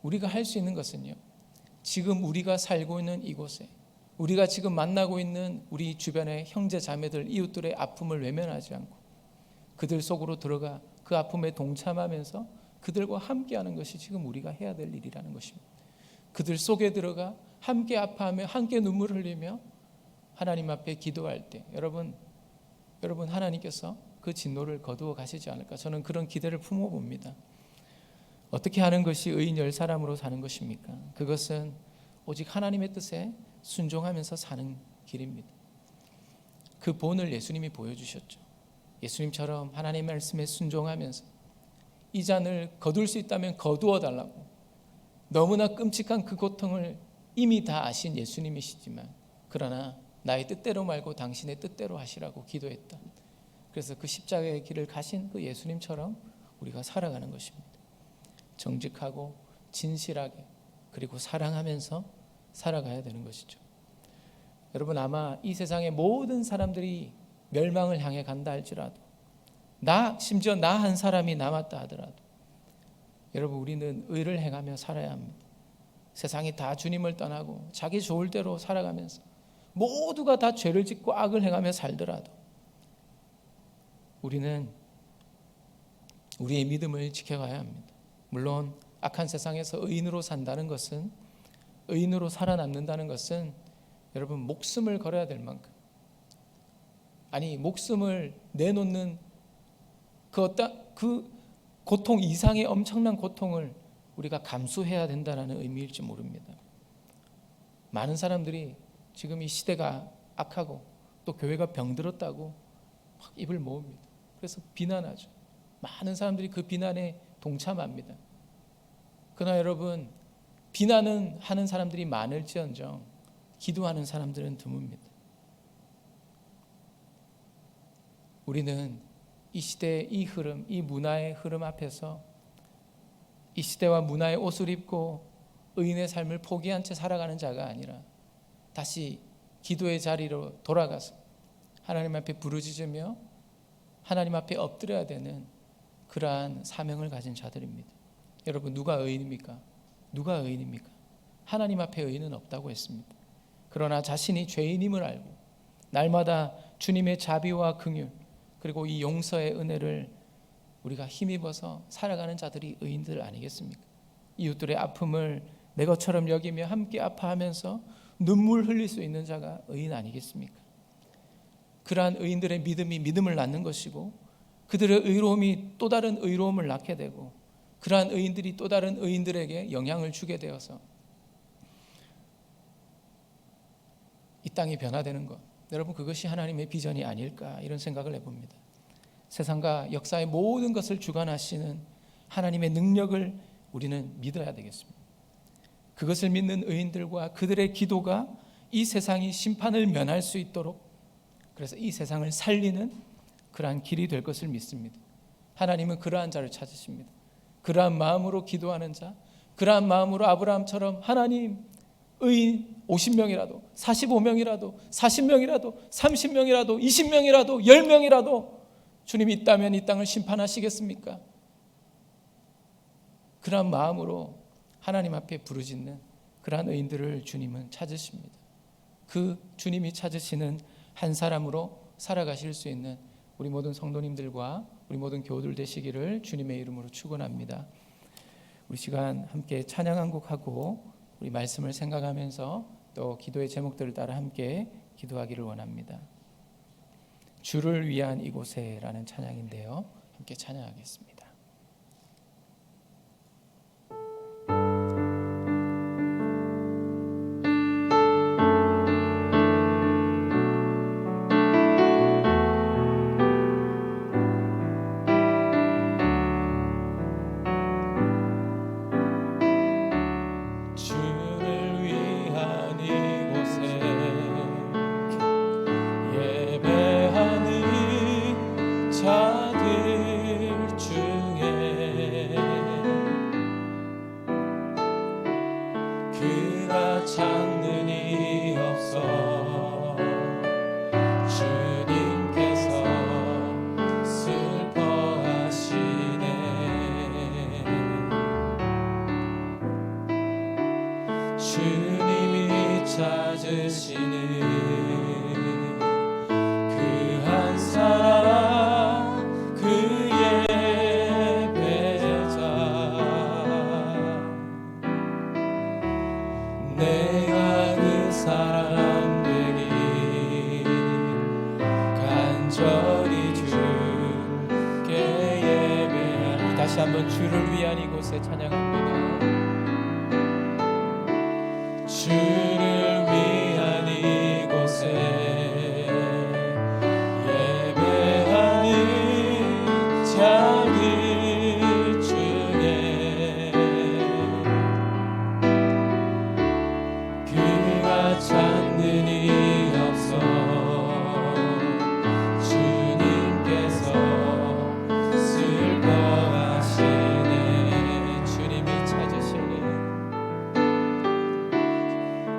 우리가 할 수 있는 것은요, 지금 우리가 살고 있는 이곳에, 우리가 지금 만나고 있는 우리 주변의 형제 자매들, 이웃들의 아픔을 외면하지 않고 그들 속으로 들어가 그 아픔에 동참하면서 그들과 함께하는 것이 지금 우리가 해야 될 일이라는 것입니다. 그들 속에 들어가 함께 아파하며 함께 눈물 흘리며 하나님 앞에 기도할 때 여러분 하나님께서 그 진노를 거두어 가시지 않을까, 저는 그런 기대를 품어봅니다. 어떻게 하는 것이 의인 열 사람으로 사는 것입니까? 그것은 오직 하나님의 뜻에 순종하면서 사는 길입니다. 그 본을 예수님이 보여주셨죠. 예수님처럼 하나님의 말씀에 순종하면서 이 잔을 거둘 수 있다면 거두어 달라고, 너무나 끔찍한 그 고통을 이미 다 아신 예수님이시지만 그러나 나의 뜻대로 말고 당신의 뜻대로 하시라고 기도했다. 그래서 그 십자가의 길을 가신 그 예수님처럼 우리가 살아가는 것입니다. 정직하고 진실하게 그리고 사랑하면서 살아가야 되는 것이죠. 여러분, 아마 이 세상의 모든 사람들이 멸망을 향해 간다 할지라도, 심지어 나 한 사람이 남았다 하더라도 여러분, 우리는 의를 행하며 살아야 합니다. 세상이 다 주님을 떠나고 자기 좋을 대로 살아가면서 모두가 다 죄를 짓고 악을 행하며 살더라도 우리는 우리의 믿음을 지켜가야 합니다. 물론 악한 세상에서 의인으로 산다는 것은, 의인으로 살아남는다는 것은 여러분 목숨을 걸어야 될 만큼, 아니 목숨을 내놓는 그 고통 이상의 엄청난 고통을 우리가 감수해야 된다는 의미일지 모릅니다. 많은 사람들이 지금 이 시대가 악하고 또 교회가 병들었다고 막 입을 모읍니다. 그래서 비난하죠. 많은 사람들이 그 비난에 동참합니다. 그러나 여러분, 비난은 하는 사람들이 많을지언정 기도하는 사람들은 드뭅니다. 우리는 이 시대의 이 흐름, 이 문화의 흐름 앞에서 이 시대와 문화의 옷을 입고 의인의 삶을 포기한 채 살아가는 자가 아니라 다시 기도의 자리로 돌아가서 하나님 앞에 부르짖으며 하나님 앞에 엎드려야 되는 그러한 사명을 가진 자들입니다. 여러분, 누가 의인입니까? 누가 의인입니까? 하나님 앞에 의인은 없다고 했습니다. 그러나 자신이 죄인임을 알고 날마다 주님의 자비와 긍휼 그리고 이 용서의 은혜를 우리가 힘입어서 살아가는 자들이 의인들 아니겠습니까? 이웃들의 아픔을 내 것처럼 여기며 함께 아파하면서 눈물 흘릴 수 있는 자가 의인 아니겠습니까? 그러한 의인들의 믿음이 믿음을 낳는 것이고, 그들의 의로움이 또 다른 의로움을 낳게 되고, 그러한 의인들이 또 다른 의인들에게 영향을 주게 되어서 이 땅이 변화되는 것, 여러분, 그것이 하나님의 비전이 아닐까, 이런 생각을 해봅니다. 세상과 역사의 모든 것을 주관하시는 하나님의 능력을 우리는 믿어야 되겠습니다. 그것을 믿는 의인들과 그들의 기도가 이 세상이 심판을 면할 수 있도록, 그래서 이 세상을 살리는 그러한 길이 될 것을 믿습니다. 하나님은 그러한 자를 찾으십니다. 그러한 마음으로 기도하는 자, 그러한 마음으로 아브라함처럼 하나님, 의인 50명이라도 45명이라도 40명이라도 30명이라도 20명이라도 10명이라도 주님이 있다면 이 땅을 심판하시겠습니까? 그러한 마음으로 하나님 앞에 부르짖는 그러한 의인들을 주님은 찾으십니다. 그 주님이 찾으시는 한 사람으로 살아가실 수 있는 우리 모든 성도님들과 우리 모든 교우들 되시기를 주님의 이름으로 축원합니다. 우리 시간 함께 찬양 한 곡하고 우리 말씀을 생각하면서 또 기도의 제목들을 따라 함께 기도하기를 원합니다. 주를 위한 이곳에 라는 찬양인데요, 함께 찬양하겠습니다. 자들 주 다시 한번 주를 위한 이곳에 찬양합니다. 주를 위한 이곳에 예배하는 자들 중에 그가 찾는 이 없어 주님께서 슬퍼하시네. 주님이 찾으시네.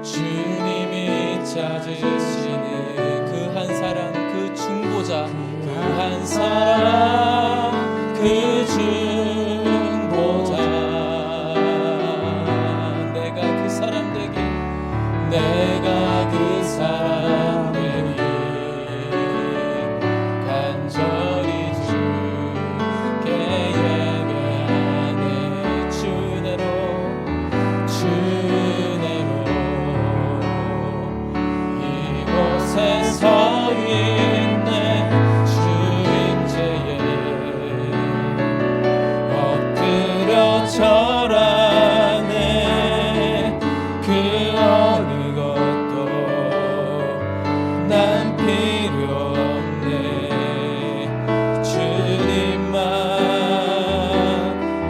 주님이 찾으시는 그 한 사람, 그 중보자, 그 한 사람, 그 중보자. 내가 그 사람 되기, 내가 그 사람 되기 간절히 주께 예배하네. 주내로 이곳에 서 있네. 주임제에 엎드려 절하네. 그 어느 것도 난 필요 없네. 주님만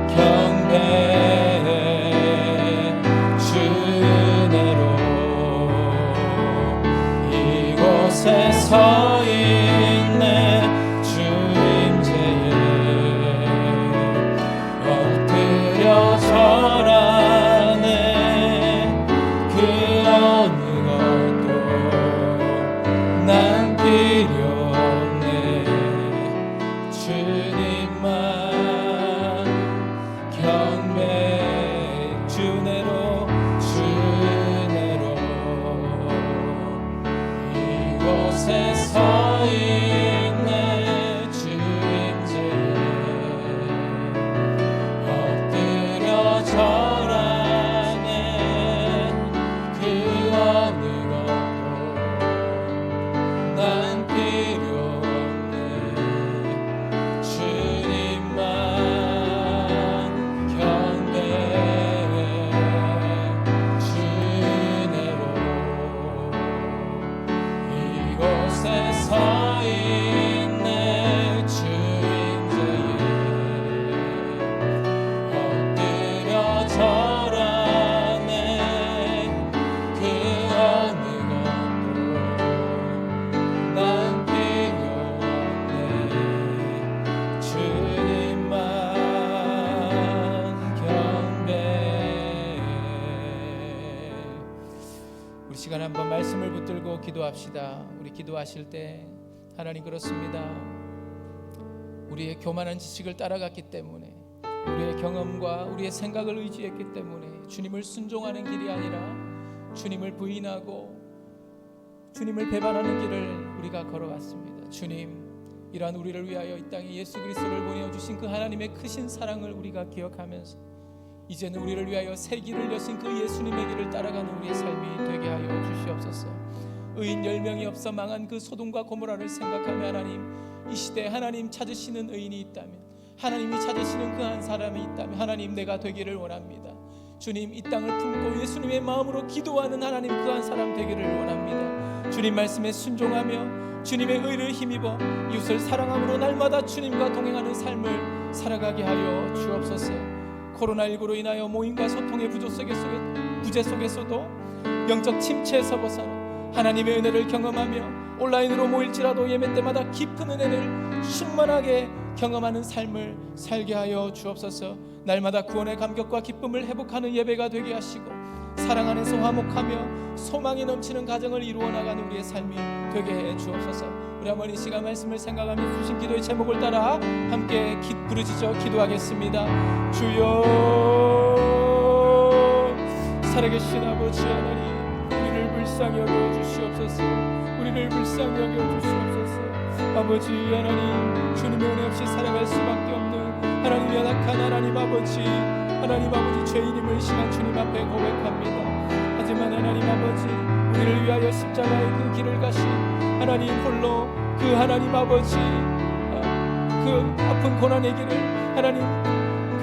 경배해. 주내로 이곳에 서 있네. 주임제에 엎드려 절하네. 그 어느 것도 난 필요 없네. 주님만 경배. 주내로 이곳에 서 있네. 주임제에 엎드려 절하네. 그 어느 것도 난 필요 없네. 주님만 경배해. 주내로 이곳에 서 있네. 주임제에 엎드려 절하네. 그 어느 것도 난 필요 없네. 주님만 경배해. 우리 시간 한번 말씀을 붙들고 기도합시다. 우리 기도하실 때 하나님, 그렇습니다. 우리의 교만한 지식을 따라갔기 때문에, 우리의 경험과 우리의 생각을 의지했기 때문에 주님을 순종하는 길이 아니라 주님을 부인하고 주님을 배반하는 길을 우리가 걸어왔습니다. 주님, 이러한 우리를 위하여 이 땅에 예수 그리스도를 보내주신 그 하나님의 크신 사랑을 우리가 기억하면서 이제는 우리를 위하여 새 길을 여신 그 예수님의 길을 따라가는 우리의 삶이 되게 하여 주시옵소서. 의인 10명이 없어 망한 그 소돔과 고모라를 생각하며 하나님, 이 시대에 하나님 찾으시는 의인이 있다면, 하나님이 찾으시는 그 한 사람이 있다면 하나님, 내가 되기를 원합니다. 주님, 이 땅을 품고 예수님의 마음으로 기도하는 하나님, 그 한 사람 되기를 원합니다. 주님 말씀에 순종하며 주님의 의를 힘입어 이웃을 사랑함으로 날마다 주님과 동행하는 삶을 살아가게 하여 주옵소서. 코로나19로 인하여 모임과 소통의 부재 속에서도 영적 침체에서 벗어나 하나님의 은혜를 경험하며 온라인으로 모일지라도 예배 때마다 깊은 은혜를 충만하게 경험하는 삶을 살게 하여 주옵소서. 날마다 구원의 감격과 기쁨을 회복하는 예배가 되게 하시고 사랑 안에서 화목하며 소망이 넘치는 가정을 이루어 나가는 우리의 삶이 되게 해 주옵소서. 우리 한번 이 시간 말씀을 생각하며 주신 기도의 제목을 따라 함께 부르짖어 기도하겠습니다. 주여, 살아계신 아버지 하나님, 우리를 불쌍히 여겨 주시옵소서. 우리를 불쌍히 여겨 주시옵소서. 아버지 하나님, 주님의 은혜 없이 살아갈 수밖에 없는 하나님, 연약한 하나님 아버지, 죄인임을 시간 주님 앞에 고백합니다. 하지만 하나님 아버지, 우리를 위하여 십자가의 그 길을 가신 하나님 홀로 그 하나님 아버지, 그 아픈 고난의 길을 하나님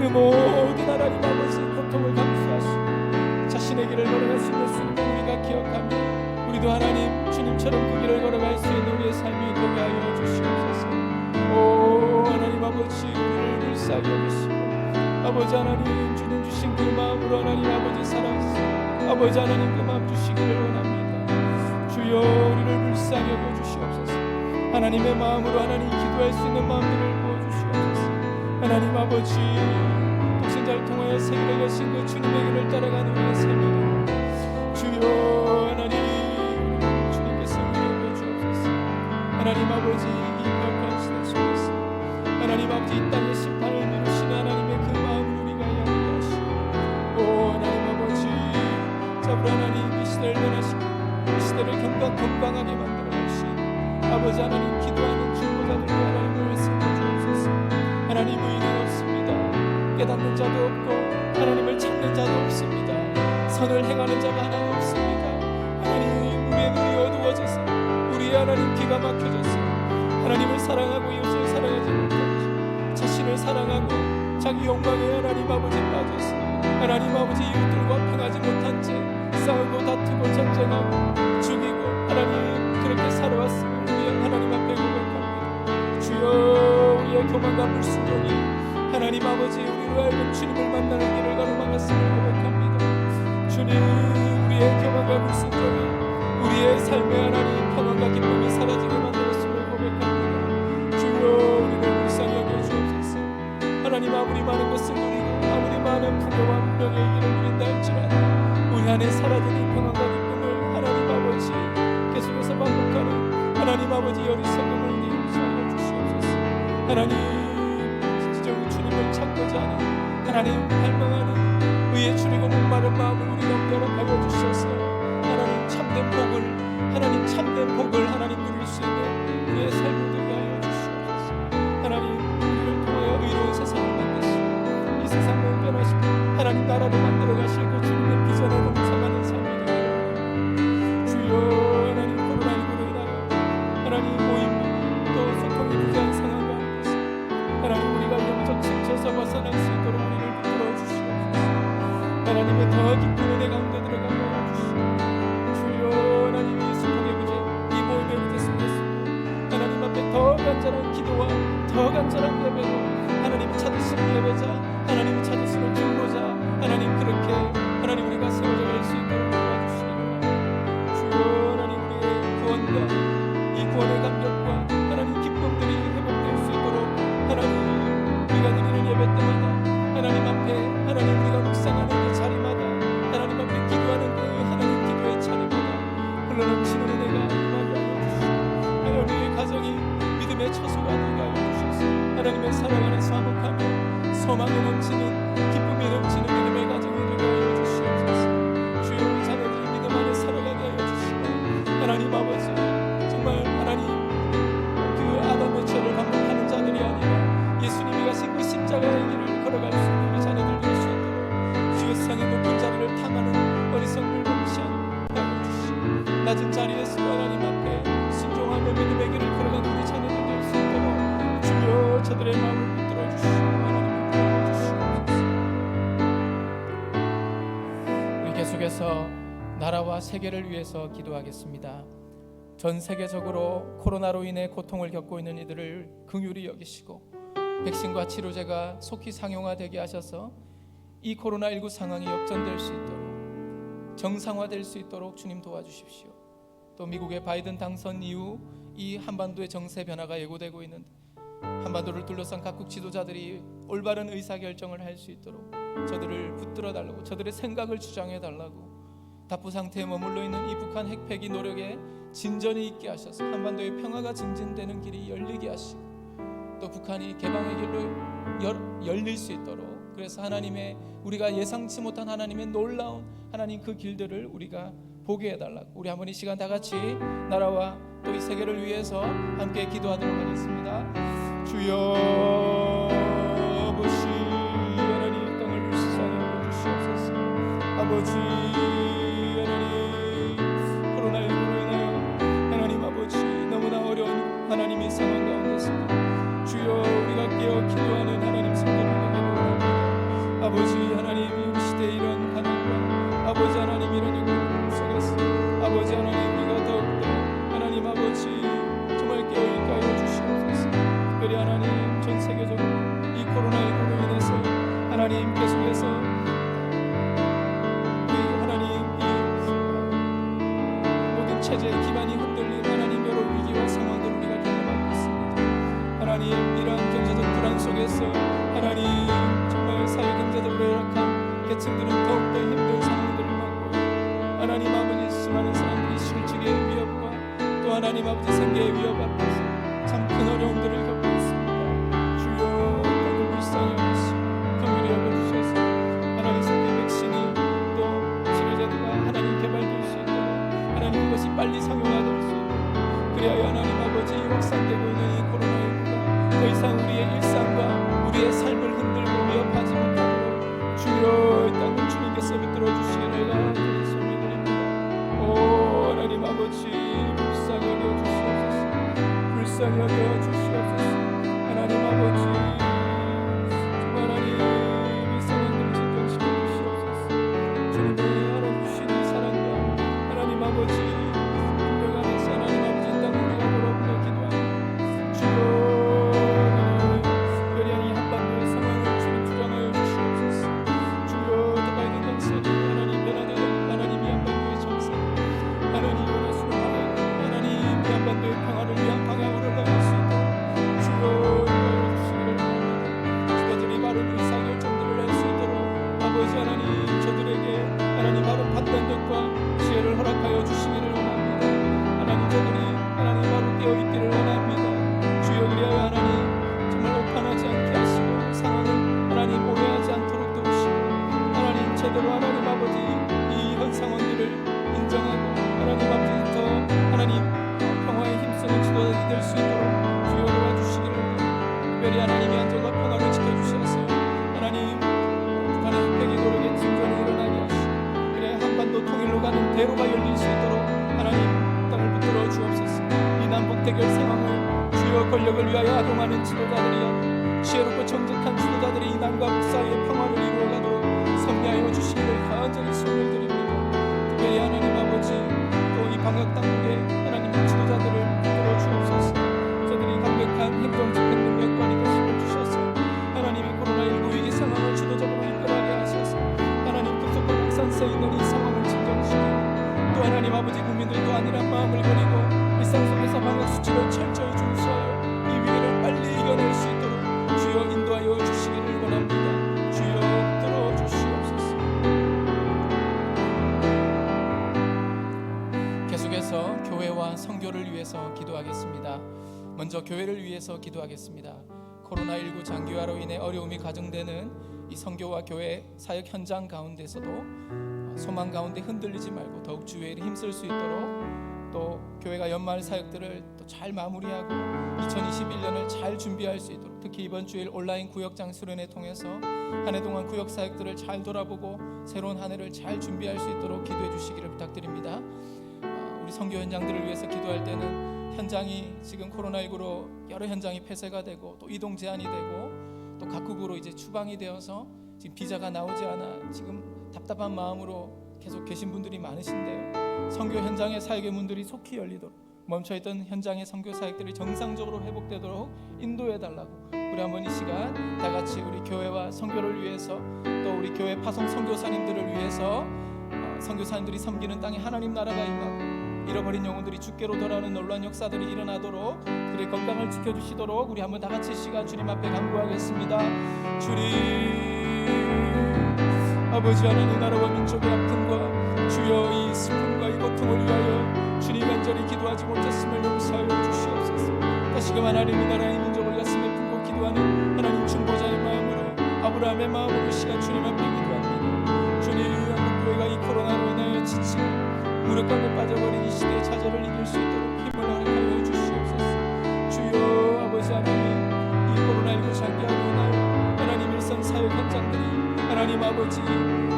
그 모든 하나님 아버지 고통을 감수하시고 자신의 길을 걸어갈 수 있는 순간 우리가 기억하며 우리도 하나님 주님처럼 그 길을 걸어갈 수 있는 우리의 삶이 되게 하여 주시옵소서. 오 하나님 아버지 우리를 불쌍히 여기시고 아버지 하나님 주님 주신 그 마음으로 하나님 아버지 사랑하시고 아버지 하나님 그 마음 주시기를 원합니다. 주여 우리를 불쌍히 여겨주시옵소서. 하나님의 마음으로 하나님 기도할 수 있는 마음들을 부어주시옵소서. 하나님 아버지 독생자를 통하여 세계를 여신 그 주님의 길을 따라가는 우리의 삶이 주여 하나님 주님께서 은혜여 주옵소서. 하나님 아버지 이 벽한 시대 속에서 하나님 아버지 이 땅의 심판을 미루시는 하나님의 그 마음을 우리가 양해하시고 오 하나님 아버지 자부 하나님 이 시대를 변화시키고 이 시대를 건강하게 만들어 주신 아버지 하나님 기도하는 중보자들과 하나님을 세워주옵소서. 하나님 의인은 없습니다. 깨닫는 자도 없고 하나님을 찾는 자도 없습니다. 선을 행하는 자가 하나도 없습니다. 하나님 우리의 눈이 어두워져서 우리의 하나님 귀가 막혀져서 하나님을 사랑하고 이웃을 사랑하지 못하고 자신을 사랑하고 자기 욕망에 하나님 아버지 빠져서 하나님 아버지 이웃들과 평하지 못한 채 싸우고 다투고 전쟁하고 죽이고 하나님 그렇게 살아왔음을 우리 하나님 앞에 고백합니다. 주여 우리의 교만과 불순종이 하나님 아버지 우리로 하여금 주님을 만나는 길을 가로막았음을 고백합니다. 주님 우리의 교만과 불순종이 우리의 삶의 하나님 평안과 기쁨이 사라지게 만들었음을 고백합니다. 주여 우리를 불쌍히 여겨주옵소서. 하나님 아무리 많은 것을 누리고 아무리 많은 풍요와 문명의 길을 누린다 할지라도 우리 안에 사라진 이 평안과 기쁨을 하나님 아버지 계속해서 반복하는 하나님 아버지 어리석음을 우리 용서하여 주시옵소서. 하나님 진정 주님을 찾고자 하는 하나님 갈망하는 의에 줄이고 목마른 마음을 우리 가운데 허락하여 주셔서 하나님 참된 복을 하나님 참된 복을 하나님 누릴 수 있는 우리의 삶을 되게 하여 주시옵소서. 하나님 우리를 통하여 의로운 세상을 만드시고 이 세상을 변화시키고 하나님 나라를 만들어 가실 그 주님의 비전에 동참하는 삶이 되게 하여 주여. 하나님 코로나19로 인하여 하나님 모임 또 소통이 부재한 상황 가운데서 하나님 우리가 영적 침체에서 벗어날 수 있도록 우리를 붙들어 주시옵소서. 하나님의 더 깊은 은혜 가운데 들어가게 하여 주시옵소서. 주여 하나님 이 소통의 부재 이 모임의 부재 속에서 하나님 앞에 더 간절한 기도와 더 간절한 예배로 하나님이 찾으시는 예배자 하나님이 찾으시는 중보자 하나님 그렇게 하나님 우리가 세워져 갈 수 있도록 도와주시기 바랍니다. 주여 하나님 우리의 구원과 이 구원의 감격과 하나님 기쁨들이 회복될 수 있도록 하나님 우리가 드리는 예배 때마다 하나님 앞에 하나님 우리가 묵상하는 그 자리마다 하나님 앞에 기도하는 그 하나님 기도의 자리마다 흘러넘치는 은혜가 임하게 하여 주시고 하나님 우리의 가정이 믿음의 처소가 되게 하여 주셔서 하나님의 사랑 안에서 화목하며 소망이 넘치는 기쁨이 넘치는 믿음의 가정이 되게 하여 주시옵소서. 주여 우리 자녀들이 믿음 안에 살아가게 하여 주시고 하나님 아버지 정말 하나님 그 아담의 죄를 반복하는 자들이 아니라 예수님이 가신 그 십자가의 길을 걸어갈 수 있는 우리 자녀들 될 수 있도록 주여 세상의 높은 자리를 탐하는 어리석음을 범치 않게 하여 주시고 낮은 자리에서 하나님 앞에 순종하며 믿음의 길을 걸어가는 우리 자녀들 될 수 있도록 주여 저들의 마음을 붙들어 주시고 하나님을 도와주시옵소서. 우리 계속해서 나라와 세계를 위해서 기도하겠습니다. 전 세계적으로 코로나로 인해 고통을 겪고 있는 이들을 긍휼히 여기시고 백신과 치료제가 속히 상용화되게 하셔서 이 코로나19 상황이 역전될 수 있도록 정상화될 수 있도록 주님 도와주십시오. 또 미국의 바이든 당선 이후 이 한반도의 정세 변화가 예고되고 있는데 한반도를 둘러싼 각국 지도자들이 올바른 의사결정을 할 수 있도록 저들을 붙들어 달라고 저들의 생각을 주장해 달라고 답부 상태에 머물러 있는 이 북한 핵폐기 노력에 진전이 있게 하셔서 한반도의 평화가 증진되는 길이 열리게 하시고 또 북한이 개방의 길로 열릴 수 있도록 그래서 하나님의 우리가 예상치 못한 하나님의 놀라운 하나님 그 길들을 우리가 보게 해달라고 우리 한번 이 시간 다 같이 나라와 또 이 세계를 위해서 함께 기도하도록 하겠습니다. 주여 아버지 하나님 땅을 불쌍히 여겨주시옵소서. 아버지 하나님 코로나19로 인하여 하나님 아버지 너무나 어려운 하나님의 상황 가운데서 주여 우리가 깨어 기도하는 하나님 성도를 되게 원합니다. 하나님 전 세계적으로 이 코로나19로 인해서 하나님 계속해서 우리 하나님 이 모든 체제의 기반이 흔들린 하나님 여러 위기와 상황들을 우리가 경험하고 있습니다. 하나님 이러한 경제적 불안 속에서 하나님 정말 사회 경제적으로 열악한 계층들은 더욱더 힘든 상황들을 맞고 하나님 아버지 수많은 사람들이 실직의 위협과 또 하나님 아버지 생계의 위협 앞에서 참 큰 어려움들을 겪고 있습니다. 주여 오늘 불쌍히 여기시고 긍휼히 여겨주셔서 하나님 선택 백신이 또 치료제도가 하나님 개발될 수 있도록 하나님 그것이 빨리 상용화될 수 있도록 그리하여 하나님 아버지 확산되고 있는 이 코로나19가 더 이상 우리의 일상과 우리의 삶을 흔들고 위협하지 못하도록 주여 이 땅을 주님께서 붙들어 주시기를 간절히 소원드립니다. 오 하나님 아버지 불쌍히 여겨주시옵소서. 불쌍히 여겨주시옵소서. 하나님 아버지 정말 하나님 이 상황들을 진정시켜 주시옵소서. 주님의 하나님 주시는 사랑과 하나님 아버지 능력 안에서 하나님 아버지 이 땅을 우리가 돌아보며 기도하며 주여 특별히 이 한반도의 상황을 주님 주장하여 주시옵소서. 주여 더 바이든 당선이 하나님 변화되는 하나님 이 한반도의 정세 하나님 원하시는 방향 하나님 이 한반도의 평화를 위한 방향으로 나갈 수 있도록 주여 인도하여 주시기를 바랍니다. 지도자들이 바른 의사결정들을 할 수 있도록 아버지 하나님 저들에게 하나님 바른 판단력과 지혜를 허락하여 주시기를 원합니다. 하나님 저들이 하나님 바로 되어있기를 원합니다. 주여 그리하여 하나님 정말 오판하지 않게 하시고 상황을 하나님 오해하지 않도록 도우시고 하나님 제대로 하나님 아버지 이 현 상황들을 인정하고 하나님 아버지 더 하나님 평화에 힘쓰는 지도자들이 될 수 있도록 주여 도와주시기를 원합니다. 특별히 하나님의 안전과 평화를 지켜주셔서 하나님 북한의 핵폐기 노력에 진전이 일어나게 하시고 그래 한반도 통일로 가는 대로가 열릴 수 있도록 하나님 땅을 붙들어 주옵소서. 이 남북 대결 상황을 주여 권력을 위하여 악용하는 지도자들이야 지혜롭고 정직한 지도자들이 이 남과 북 사이의 평화를 이루어가도록 섭리하여 주시기를 간절히 소원을 드립니다. 특별히 하나님 아버지 또 이 방역 당국의 하나님 지도자들을 붙들어 주옵소서. 저들이 강력한 행정 집행 능력과 리더십을 주셔서 하나님이 코로나19 위기 상황을 주도적으로 이끌어가게 하셔서 하나님 급속한 확산세 있는 이 상황을 진정시키고 또 하나님 아버지 국민들도 안일한 마음을 버리고 일상 속에서 방역 수칙을 철저히 준수하여 이 위기를 빨리 이겨낼 수 있도록 주여 인도하여 주시기를 원합니다. 주여 들어 주시옵소서. 계속해서 교회와 선교를 위해서 기도하겠습니다. 먼저 교회를 위해서 기도하겠습니다. 코로나19 장기화로 인해 어려움이 가중되는 이 선교와 교회 사역 현장 가운데서도 소망 가운데 흔들리지 말고 더욱 주의 일에 힘쓸 수 있도록 또 교회가 연말 사역들을 또 잘 마무리하고 2021년을 잘 준비할 수 있도록 특히 이번 주일 온라인 구역장 수련회 통해서 한 해 동안 구역 사역들을 잘 돌아보고 새로운 한 해를 잘 준비할 수 있도록 기도해 주시기를 부탁드립니다. 우리 선교 현장들을 위해서 기도할 때는 현장이 지금 코로나19로 여러 현장이 폐쇄가 되고 또 이동 제한이 되고 또 각국으로 이제 추방이 되어서 지금 비자가 나오지 않아 지금 답답한 마음으로 계속 계신 분들이 많으신데요. 선교 현장의 사역의 문들이 속히 열리도록 멈춰있던 현장의 선교 사역들이 정상적으로 회복되도록 인도해달라고 우리 한번 이 시간 다 같이 우리 교회와 선교를 위해서 또 우리 교회 파송 선교사님들을 위해서 선교사님들이 섬기는 땅에 하나님 나라가 임하고 잃어버린 영혼들이 주께로 돌아오는 놀라운 역사들이 일어나도록 그의 건강을 지켜주시도록 우리 한번 다 같이 시간 주님 앞에 간구하겠습니다. 주님 아버지 하나님 나라와 민족의 아픔과 주여 이 슬픔과 이 고통을 위하여 주님 간절히 기도하지 못했음을 용서하여 주시옵소서. 다시금 하나님의 나라의 민족을 가슴에 품고 기도하는 하나님 중보자의 마음으로 아브라함의 마음으로 시간 주님 앞에 기도합니다. 주님 한국교회가 이 코로나로 인하여 지치고 무력감에 빠져버린 이 시대의 좌절을 이길 수 있도록 힘을 허락하여 주시옵소서. 주여 아버지 하나님 이 코로나19 장기화로 인하여 하나님 일선 사역 현장들이 하나님 아버지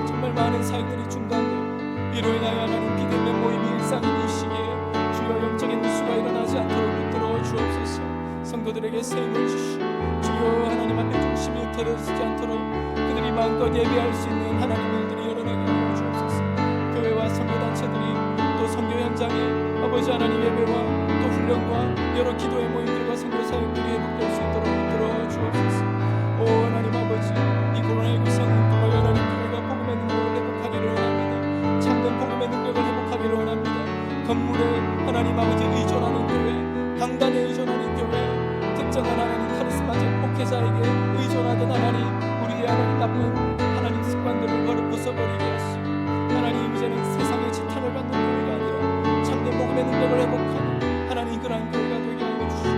정말 많은 사역들이 중단되고 이로 인하여 하나님 비대면 모임이 일상인 이 시기에 주여 영적인 누수가 일어나지 않도록 붙들어 주옵소서. 성도들에게 세임을 주시고 주여 하나님 앞에 중심이 흩어지지 않도록 그들이 마음껏 예배할 수 있는 하나님 일들이 일어나게 하여 주옵소서. 교회와 선교단체들이 또 선교 현장에 아버지 하나님 예배와 또 훈련과 여러 기도의 모임들과 선교 사역들이 회복될 수 있도록 의존하는 교회, 특정한 하나님 카리스마적 목회자에게 의존하던 하나님, 우리의 하나님 나쁜 하나님 습관들을 버려 부숴버리게 하시고, 하나님 이제는 세상의 지탄을 받는 교회가 아니라 참된 복음의 능력을 회복하는 하나님 그러한 교회가 되게 하여 주시고,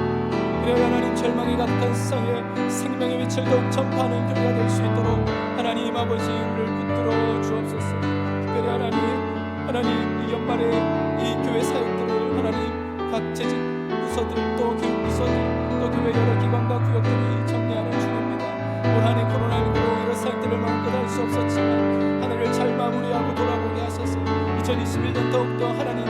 그래야 하나님 절망이 가득한 세상에 생명의 빛을 더욱 전파하는 교회가 될 수 있도록 하나님 아버지 우리를 붙들어 주옵소서. 특별히 하나님 이 연말에 이 교회 사역들을 하나님 각 재직 부서들 또 교육 부서들 또 교회 여러 기관과 구역들이 정리하는 중입니다. 올 한해 코로나19로 여러 사역들을 마음껏 할 수 없었지만 하늘을 잘 마무리하고 돌아보게 하셔서 2021년 더욱더 하나님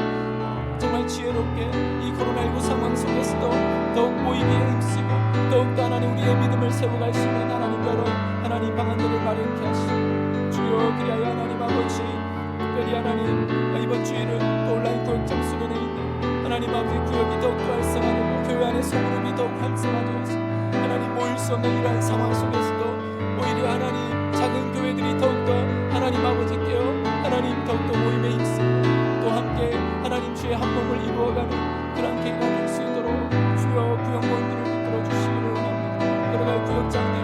정말 지혜롭게 이 코로나19 상황 속에서도 더욱 모이기에 힘쓰고 더욱더 하나님 우리의 믿음을 세워갈 수 있는 하나님 여러 하나님 방안들을 마련케 하시고, 주여 그리하여 하나님 아버지 특별히 하나님 이번 주일은 또 온라인 구역장 수련회 있는 하나님 아버지 구역이 더욱더 활성화되고 교회 안의 소그룹이 더욱 활성화되어서 하나님 모일 수 없는 이러한 상황 속에서도 오히려 하나님 작은 교회들이 더욱더 하나님 아버지께요 하나님 더욱더 모임에 힘쓰고 또 함께 하나님 주의 한 몸을 이루어가는 그런 계기가 될 수 있도록 주여 구역 모임들을 붙들어 주시기를 원합니다. 여러가지 구역장들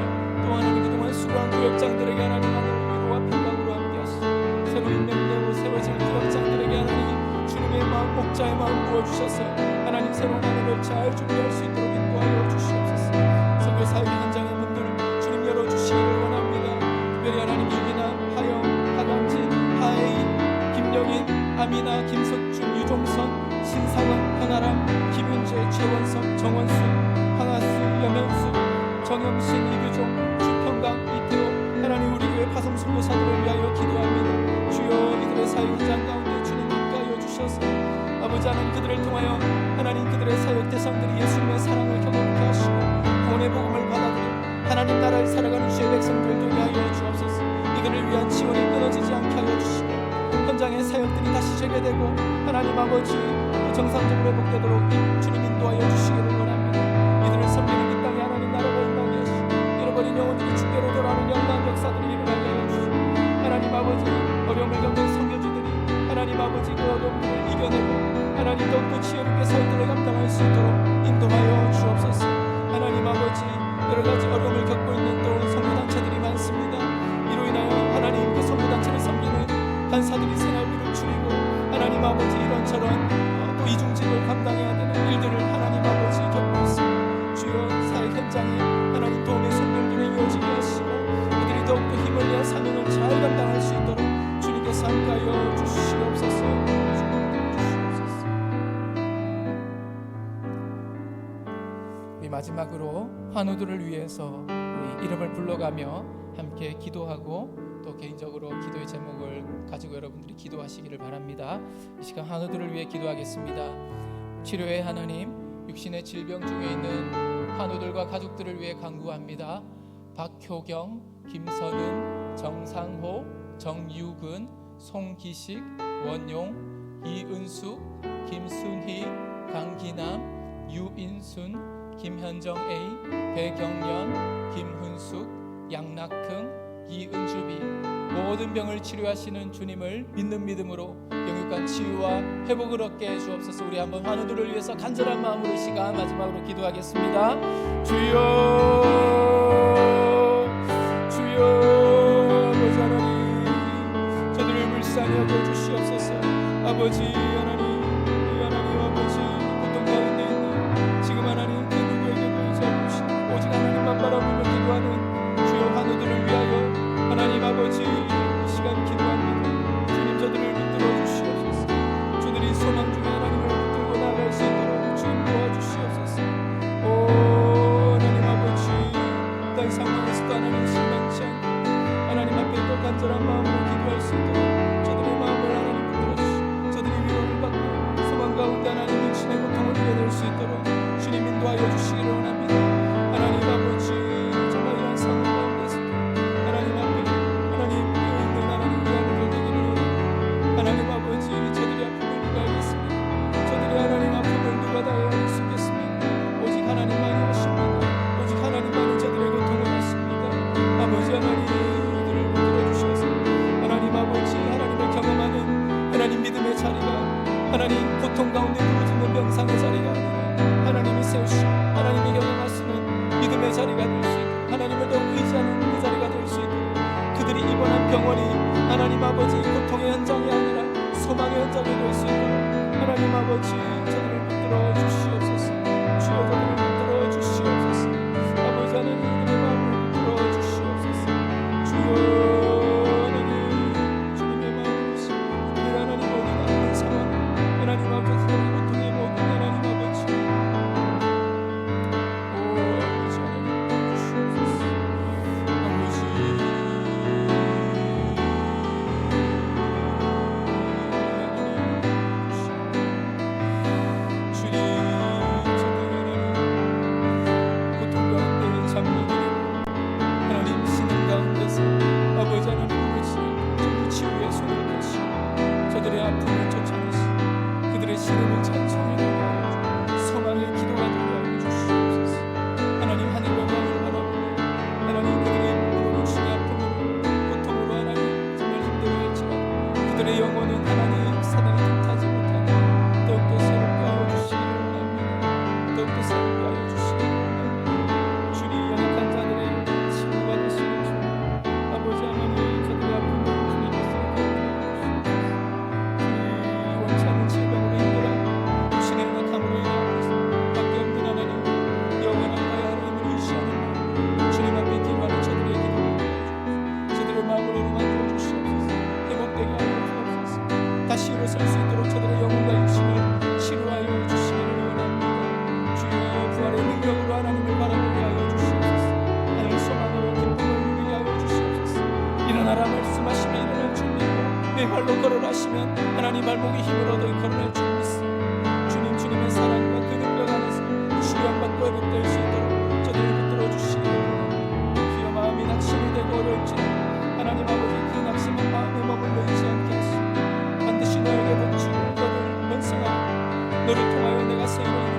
또 하나님 그동안 수고한 구역장들에게 하나님 위로와 평강으로 함께 하시고, 새로 임명되고 세워질 구역장들에게 하나님 주님의 마음 목자의 마음 부어주셔서 하나님 새로운 하늘을 잘 준비할 수 있도록 인도하여 주시옵소서. 선교 사역 현장의 문들 주님 열어주시기를 원합니다. 특별히 하나님 유기남, 하영, 하강진, 하혜인, 김영인, 아미나, 김석준, 유종선, 신상원, 현아람, 김윤재, 최원석, 정원수, 황하수, 여면수, 정영신, 이규종, 주평강, 이태호 하나님 우리 교회 파송선교사들을 위하여 기도합니다. 주여 이들의 사역 현장 가운데 주님 인도하여 주셔서 아버지 하나님 그들을 통하여 하나님 그들의 사역 대상들이 예수님의 사랑을 경험케 하시고 구원의 복음을 받아들여 하나님 나라를 살아가는 주의 백성들 되게 하여 주옵소서. 이들을 위한 지원이 끊어지지 않게 하여 주시고 현장의 사역들이 다시 재개되고 하나님 아버지 정상적으로 회복되도록 주님 인도하여 주시기를 원합니다. 이들을 섬기는 이 땅에 하나님 나라가 임하게 하시고 잃어버린 영혼들이 주께로 돌아오는 영광 역사들이 일어나게 하여 주시고 하나님 아버지 어려움을 겪는 선교주들이 하나님 아버지 그 어려움을 이겨내고 하나님 더욱더 지혜롭게 사역들을 감당할 수 있도록 인도하여 주옵소서. 하나님 아버지 여러가지 어려움을 겪고 있는 또 선교단체들이 많습니다. 이로 인하여 하나님 그 선교단체를 섬기는 간사들이 생활비를 줄이고 하나님 아버지 이런저런 또 이중직을 감당해야 되는 일들을 하나님 아버지 겪고 있습니다. 주여 사역 현장에 하나님 도움의 손길들을 이어지게 하시고 그들이 더욱더 힘을 내어 사명을 잘 감당할 수 있도록 주님께서 함께하여 주시옵소서. 우리 마지막으로 환우들을 위해서 우리 이름을 불러가며 함께 기도하고 또 개인적으로 기도의 제목을 가지고 여러분들이 기도하시기를 바랍니다. 이 시간 환우들을 위해 기도하겠습니다. 치료의 하나님, 육신의 질병 중에 있는 환우들과 가족들을 위해 간구합니다. 박효경, 김선은, 정상호, 정유근, 송기식, 원용, 이은숙, 김순희, 강기남, 유인순, 김현정 A, 배경연, 김훈숙, 양낙흥, 이은주비 모든 병을 치료하시는 주님을 믿는 믿음으로 영육간 치유와 회복을 얻게 해주옵소서. 우리 한번 환우들을 위해서 간절한 마음으로 시간 마지막으로 기도하겠습니다. 주여 아버지 하나님 저들을 불쌍히 여겨주시옵소서. 아버지 하나님 우리 하나님 아버지 고통 가운데 있는 지금 하나님 그 누구에게도 이제 없으신 오직 하나님만 바라보며 기도하는 주여 환우들을 위하여 하나님 아버지 이 시간 기도합니다. 주님 저들을 붙들어 주시옵소서. 주들이 소망 중에 하나님을 붙들고 나갈 수 있도록 주님 도와주시옵소서. 오 하나님 아버지 어떤 상황에서도 하나님 실망치 않고 하나님 앞에 또 간절한 마음으로 기도할 수 있도록 저들의 마음을 하나님 붙들어 주시고 저들이 위로를 받고 소망 가운데 하나님 육신의 고통을 이겨낼 수 있도록 주님 인도하여 주시기를 원합니다. 하나님 아버지 정말 이런 상황 가운데서도 하나님 앞에 하나님 있는 하나님 우리 아버지 되기를 원합니다. 하나님 아버지 저들의 아픔을 누가 알겠습니까? 저들의 하나님 아픔을 누가 다 수 있겠습니까? 오직 하나님만이 하십니다. 오직 하나님만이 저들의 고통을 하십니다. 아버지 하나님 이들을 붙들어 주셔서 하나님 아버지 하나님을 경험하는 하나님 믿음의 자리가 하나님 고통 가운데 부르짖는 명상의 자리가 아니라 하나님이 세우신 믿음의 자리가 될 수 있도록, 하나님을 더욱 의지하는 그 자리가 될 수 있도록, 그들이 입원한 병원이 하나님 아버지 고통의 현장이 아니라 소망의 현장이 될 수 있도록 하나님 아버지 저들을 붙들어 주시옵소서. 주여 저들을 붙들어 주시옵소서. 아버지 하나님 그들의 마음을 붙들어 주시옵소서. 주여 하나님 주님의 마음을 그들이 하나님 어디가 있는 상황, 하나님 아버지 그들의 고통의 모든 하나님 아버지 아버지 하나님 주시옵소서. 저들의 아픔을 쫓아내시, 그들의 시름을 찬송하게 하여 소망의 기도가 되게 하여 주시옵소서. 하나님 하늘과 마음을 바라보며 하나님 그들의 육신의 아픔으로 고통으로 하나님 정말 힘들어할지라도 그들의 영혼은 하나님 사단이 틈타지 못하게 더욱더 새롭게 하여 주시기를 원합니다. 더욱더 새롭게 하여 주시기를 원합니다. 주님 연약한 자들의 치유가 되시는 주 아버지 하나님 저들의 아픔을 주님께서 원치않는 질병으로 힘들어 육신의 연약함으로 인하여 밖에 없는 하나님 영원한 나의 하나님을 의지하는 주님 앞에 기도하는 저들의 기도를 저들의 마음을 어루만져 주시옵소서. 회복되게 하여 주옵소서. 다시 일어설 수 있도록 저들의 영혼과 육신을 치료하여 주시기를 원합니다. 주여 부활의 능력으로 하나님을 바라보게 하여 주시옵소서. 하늘 소망으로 기쁨을 누리게 하여 주시옵소서. 일어나라 말씀하시며 일어날 줄 믿고 내 발로 걸어라시면 하나님 발목에 힘을 얻어 걸어날 줄 믿습니다. 주님 주님의 사랑과 그 능력 안에서 주양받고 회복될 수 있도록 저들을 붙들어 주시기를 원합니다. 주여 마음이 낙심이 되고 어려울지라도 하나님 아버지 그 낙심은 마음에 머물러 있지 않게 하시고 반드시 너에게 덧주고 너를 번성하고 너를 통하여 내가 세일을